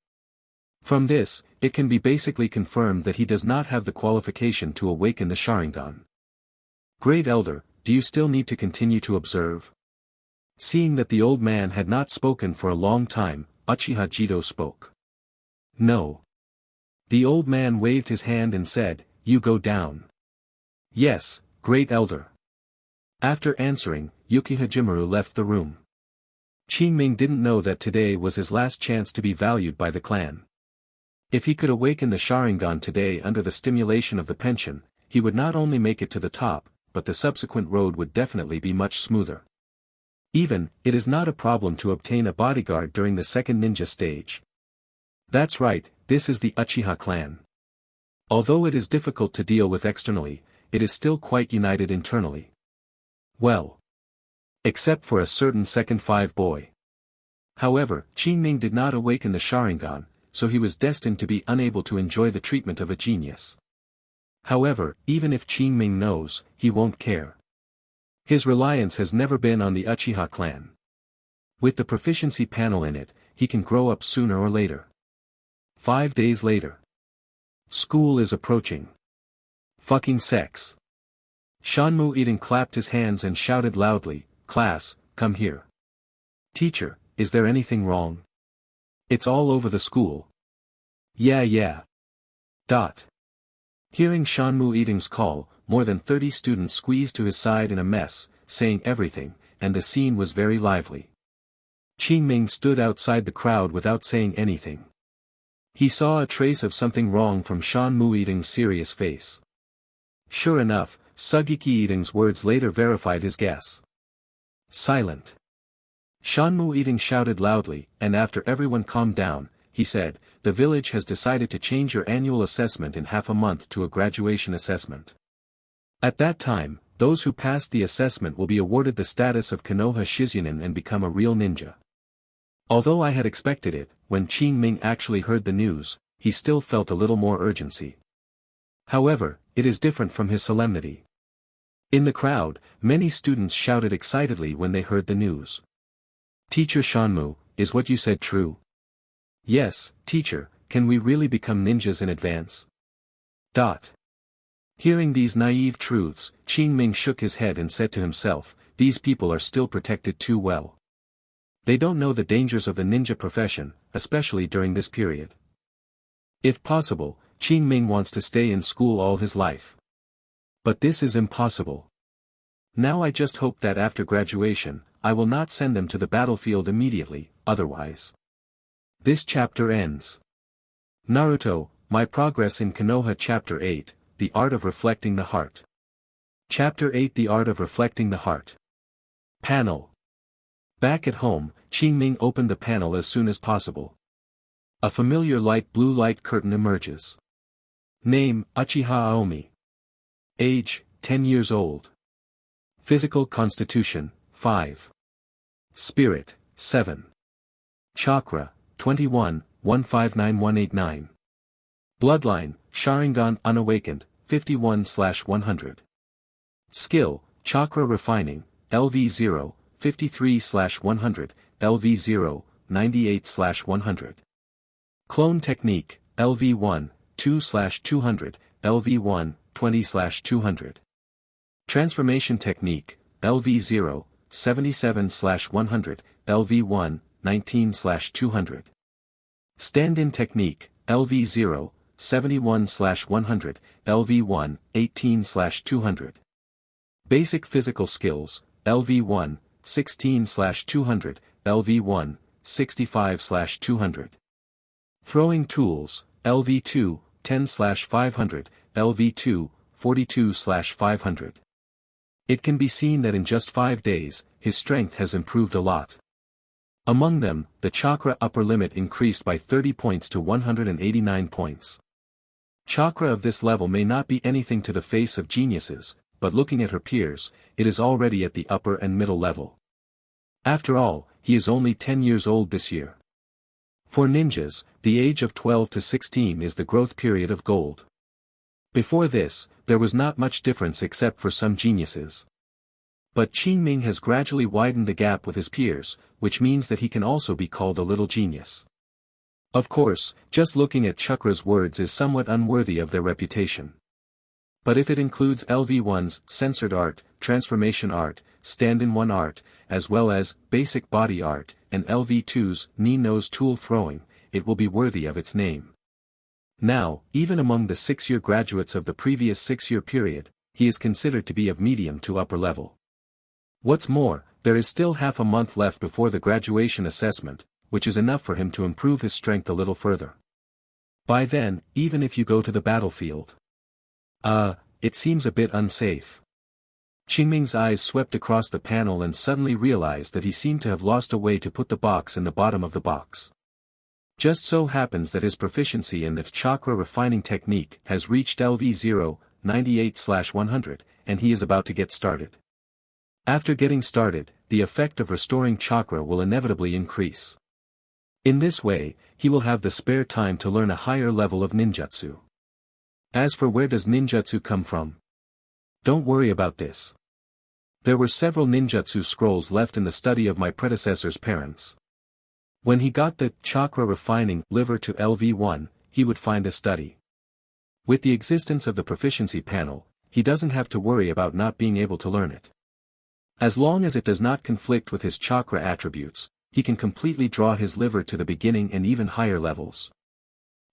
From this, it can be basically confirmed that he does not have the qualification to awaken the Sharingan. Great Elder, do you still need to continue to observe? Seeing that the old man had not spoken for a long time, Uchiha Jito spoke. No. The old man waved his hand and said, You go down. Yes, Great Elder. After answering, Uchiha Jimaru left the room. Qingming didn't know that today was his last chance to be valued by the clan. If he could awaken the Sharingan today under the stimulation of the pension, he would not only make it to the top, but the subsequent road would definitely be much smoother. Even, it is not a problem to obtain a bodyguard during the second ninja stage. That's right, this is the Uchiha clan. Although it is difficult to deal with externally, it is still quite united internally. Well. Except for a certain second 5 boy. However, Qingming did not awaken the Sharingan, so he was destined to be unable to enjoy the treatment of a genius. However, even if Qingming knows, he won't care. His reliance has never been on the Uchiha clan. With the proficiency panel in it, he can grow up sooner or later. 5 days later. School is approaching. Fucking sex. Shanmu Eden clapped his hands and shouted loudly, Class, come here. Teacher, is there anything wrong? It's all over the school. Yeah. Hearing Shanmu Eden's call, more than 30 students squeezed to his side in a mess, saying everything, and the scene was very lively. Qingming stood outside the crowd without saying anything. He saw a trace of something wrong from Shanmu Eden's serious face. Sure enough, Sugiki Eden's words later verified his guess. Silent. Shanmu Eden shouted loudly, and after everyone calmed down, he said, The village has decided to change your annual assessment in half a month to a graduation assessment. At that time, those who passed the assessment will be awarded the status of Konoha Shizunin and become a real ninja. Although I had expected it, when Qingming actually heard the news, he still felt a little more urgency. However, it is different from his solemnity. In the crowd, many students shouted excitedly when they heard the news. Teacher Shanmu, is what you said true? Yes, teacher, can we really become ninjas in advance? Hearing these naive truths, Qingming shook his head and said to himself, These people are still protected too well. They don't know the dangers of the ninja profession, especially during this period. If possible, Qingming wants to stay in school all his life. But this is impossible. Now I just hope that after graduation, I will not send them to the battlefield immediately, otherwise. This chapter ends. Naruto, My Progress in Konoha Chapter 8, The Art of Reflecting the Heart. Chapter 8 The Art of Reflecting the Heart. Panel. Back at home, Qingming opened the panel as soon as possible. A familiar light blue light curtain emerges. Name, Uchiha Aomi. Age, 10 years old. Physical constitution, 5. Spirit, 7. Chakra, 21, 159189. Bloodline, Sharingan Unawakened, 51/100. Skill, Chakra Refining, LV0, 53/100, LV0, 98/100. Clone Technique, LV1, 2/200, LV1, 20/200. Transformation Technique, LV0, 77/100, LV1, 19/200. Stand-in Technique, LV0, 71/100, LV1, 18/200. Basic Physical Skills, LV1, 16/200, LV1, 65/200. Throwing Tools, LV2, 10/500, LV2, 42/500. It can be seen that in just 5 days, his strength has improved a lot. Among them, the chakra upper limit increased by 30 points to 189 points. Chakra of this level may not be anything to the face of geniuses, but looking at her peers, it is already at the upper and middle level. After all, he is only 10 years old this year. For ninjas, the age of 12 to 16 is the growth period of gold. Before this, there was not much difference except for some geniuses. But Qingming has gradually widened the gap with his peers, which means that he can also be called a little genius. Of course, just looking at Chakra's words is somewhat unworthy of their reputation. But if it includes LV1's censored art, transformation art, stand-in-one art, as well as basic body art, and LV2's knee-nose tool throwing, it will be worthy of its name. Now, even among the 6-year graduates of the previous 6-year period, he is considered to be of medium to upper level. What's more, there is still half a month left before the graduation assessment, which is enough for him to improve his strength a little further. By then, even if you go to the battlefield. It seems a bit unsafe. Qingming's eyes swept across the panel and suddenly realized that he seemed to have lost a way to put the box in the bottom of the box. Just so happens that his proficiency in the chakra refining technique has reached LV0, 98/100, and he is about to get started. After getting started, the effect of restoring chakra will inevitably increase. In this way, he will have the spare time to learn a higher level of ninjutsu. As for where does ninjutsu come from? Don't worry about this. There were several ninjutsu scrolls left in the study of my predecessor's parents. When he got the chakra refining liver to LV1, he would find a study. With the existence of the proficiency panel, he doesn't have to worry about not being able to learn it. As long as it does not conflict with his chakra attributes, he can completely draw his liver to the beginning and even higher levels.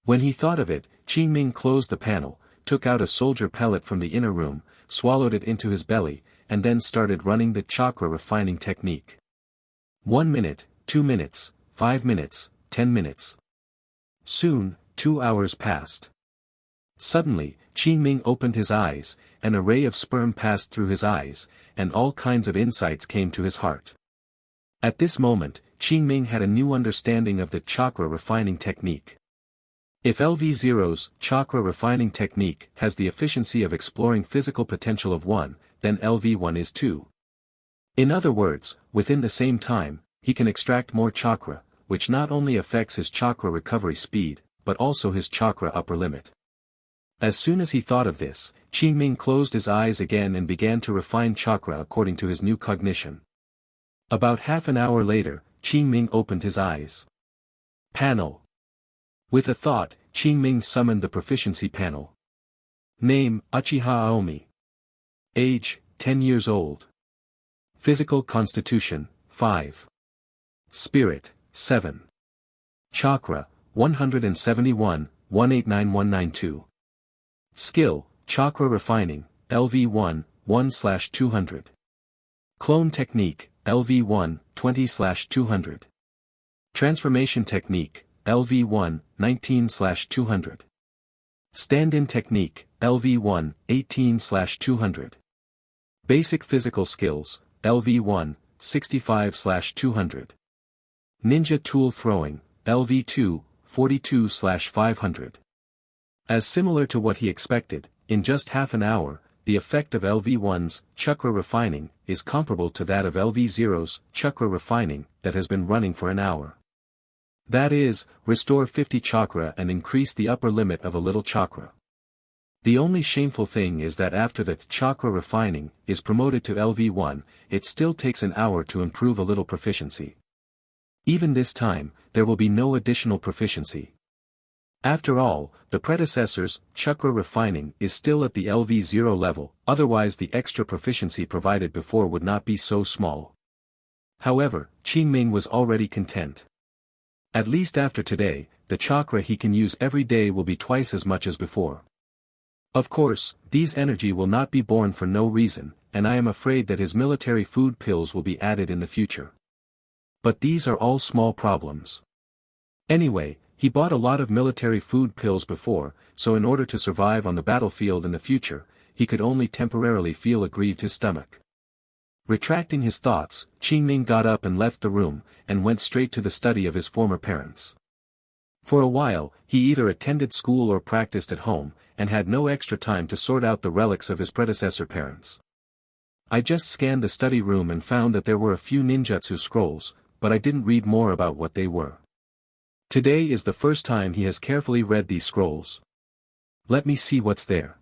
When he thought of it, Qingming closed the panel, took out a soldier pellet from the inner room, swallowed it into his belly, and then started running the chakra refining technique. 1 minute, 2 minutes, 5 minutes, 10 minutes. Soon, 2 hours passed. Suddenly, Qingming opened his eyes, an array of sperm passed through his eyes, and all kinds of insights came to his heart. At this moment, Qingming had a new understanding of the chakra refining technique. If LV0's chakra refining technique has the efficiency of exploring physical potential of 1, then LV1 is 2. In other words, within the same time, he can extract more chakra, which not only affects his chakra recovery speed, but also his chakra upper limit. As soon as he thought of this, Qingming closed his eyes again and began to refine chakra according to his new cognition. About half an hour later, Qingming opened his eyes. Panel. With a thought, Qingming summoned the proficiency panel. Name, Uchiha Aomi. Age, 10 years old. Physical constitution, 5. Spirit, 7. Chakra, 171, 189192. Skill, Chakra Refining, LV1, 1/200. Clone Technique, LV1, 20/200. Transformation Technique, LV1, 19/200. Stand-in Technique, LV1, 18/200. Basic Physical Skills, LV1, 65/200. Ninja Tool Throwing, LV2, 42/500. As similar to what he expected, in just half an hour, the effect of LV1's Chakra Refining is comparable to that of LV0's Chakra Refining that has been running for an hour. That is, restore 50 chakra and increase the upper limit of a little chakra. The only shameful thing is that after the Chakra Refining is promoted to LV1, it still takes an hour to improve a little proficiency. Even this time, there will be no additional proficiency. After all, the predecessor's Chakra Refining is still at the LV0 level, otherwise the extra proficiency provided before would not be so small. However, Qingming was already content. At least after today, the chakra he can use every day will be twice as much as before. Of course, these energy will not be born for no reason, and I am afraid that his military food pills will be added in the future. But these are all small problems. Anyway, he bought a lot of military food pills before, so in order to survive on the battlefield in the future, he could only temporarily feel aggrieved his stomach. Retracting his thoughts, Qingming got up and left the room, and went straight to the study of his former parents. For a while, he either attended school or practiced at home, and had no extra time to sort out the relics of his predecessor parents. I just scanned the study room and found that there were a few ninjutsu scrolls, but I didn't read more about what they were. Today is the first time he has carefully read these scrolls. Let me see what's there.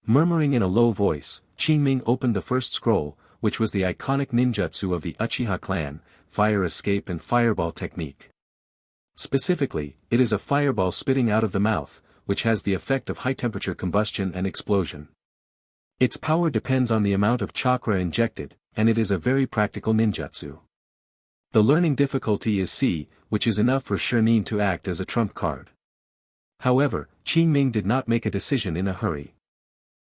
Murmuring in a low voice, Qingming opened the first scroll, which was the iconic ninjutsu of the Uchiha clan, Fire Escape and Fireball Technique. Specifically, it is a fireball spitting out of the mouth, which has the effect of high-temperature combustion and explosion. Its power depends on the amount of chakra injected, and it is a very practical ninjutsu. The learning difficulty is C, which is enough for Shinin to act as a trump card. However, Qingming did not make a decision in a hurry.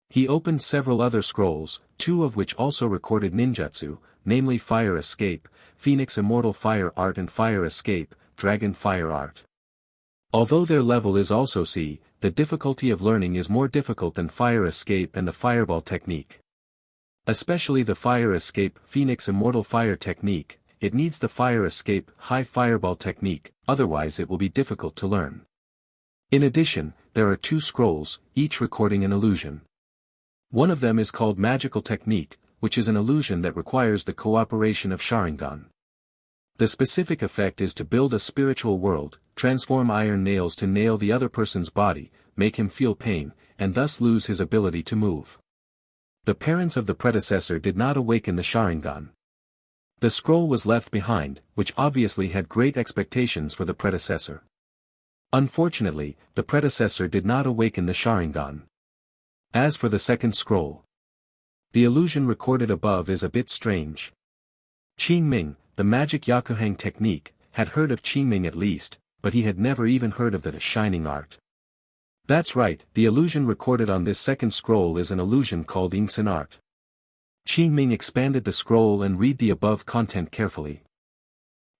He opened several other scrolls, two of which also recorded ninjutsu, namely Fire Escape, Phoenix Immortal Fire Art and Fire Escape, Dragon Fire Art. Although their level is also C, the difficulty of learning is more difficult than Fire Escape and the Fireball Technique. Especially the Fire Escape Phoenix Immortal Fire Technique, it needs the Fire Escape High Fireball Technique, otherwise it will be difficult to learn. In addition, there are two scrolls, each recording an illusion. One of them is called Magical Technique, which is an illusion that requires the cooperation of Sharingan. The specific effect is to build a spiritual world, transform iron nails to nail the other person's body, make him feel pain, and thus lose his ability to move. The parents of the predecessor did not awaken the Sharingan. The scroll was left behind, which obviously had great expectations for the predecessor. Unfortunately, the predecessor did not awaken the Sharingan. As for the second scroll, the illusion recorded above is a bit strange. Qingming, the magic Yakuhang technique, had heard of Qingming at least, but he had never even heard of the shining art. That's right, the illusion recorded on this second scroll is an illusion called Ingsen art. Qingming expanded the scroll and read the above content carefully.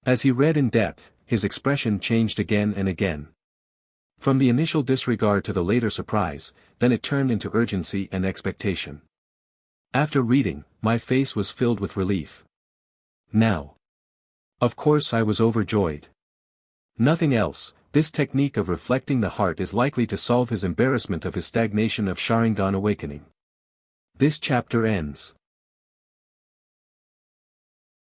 As he read in depth, his expression changed again and again. From the initial disregard to the later surprise, then it turned into urgency and expectation. After reading, my face was filled with relief. Now. Of course I was overjoyed. Nothing else, this technique of reflecting the heart is likely to solve his embarrassment of his stagnation of Sharingan awakening. This chapter ends.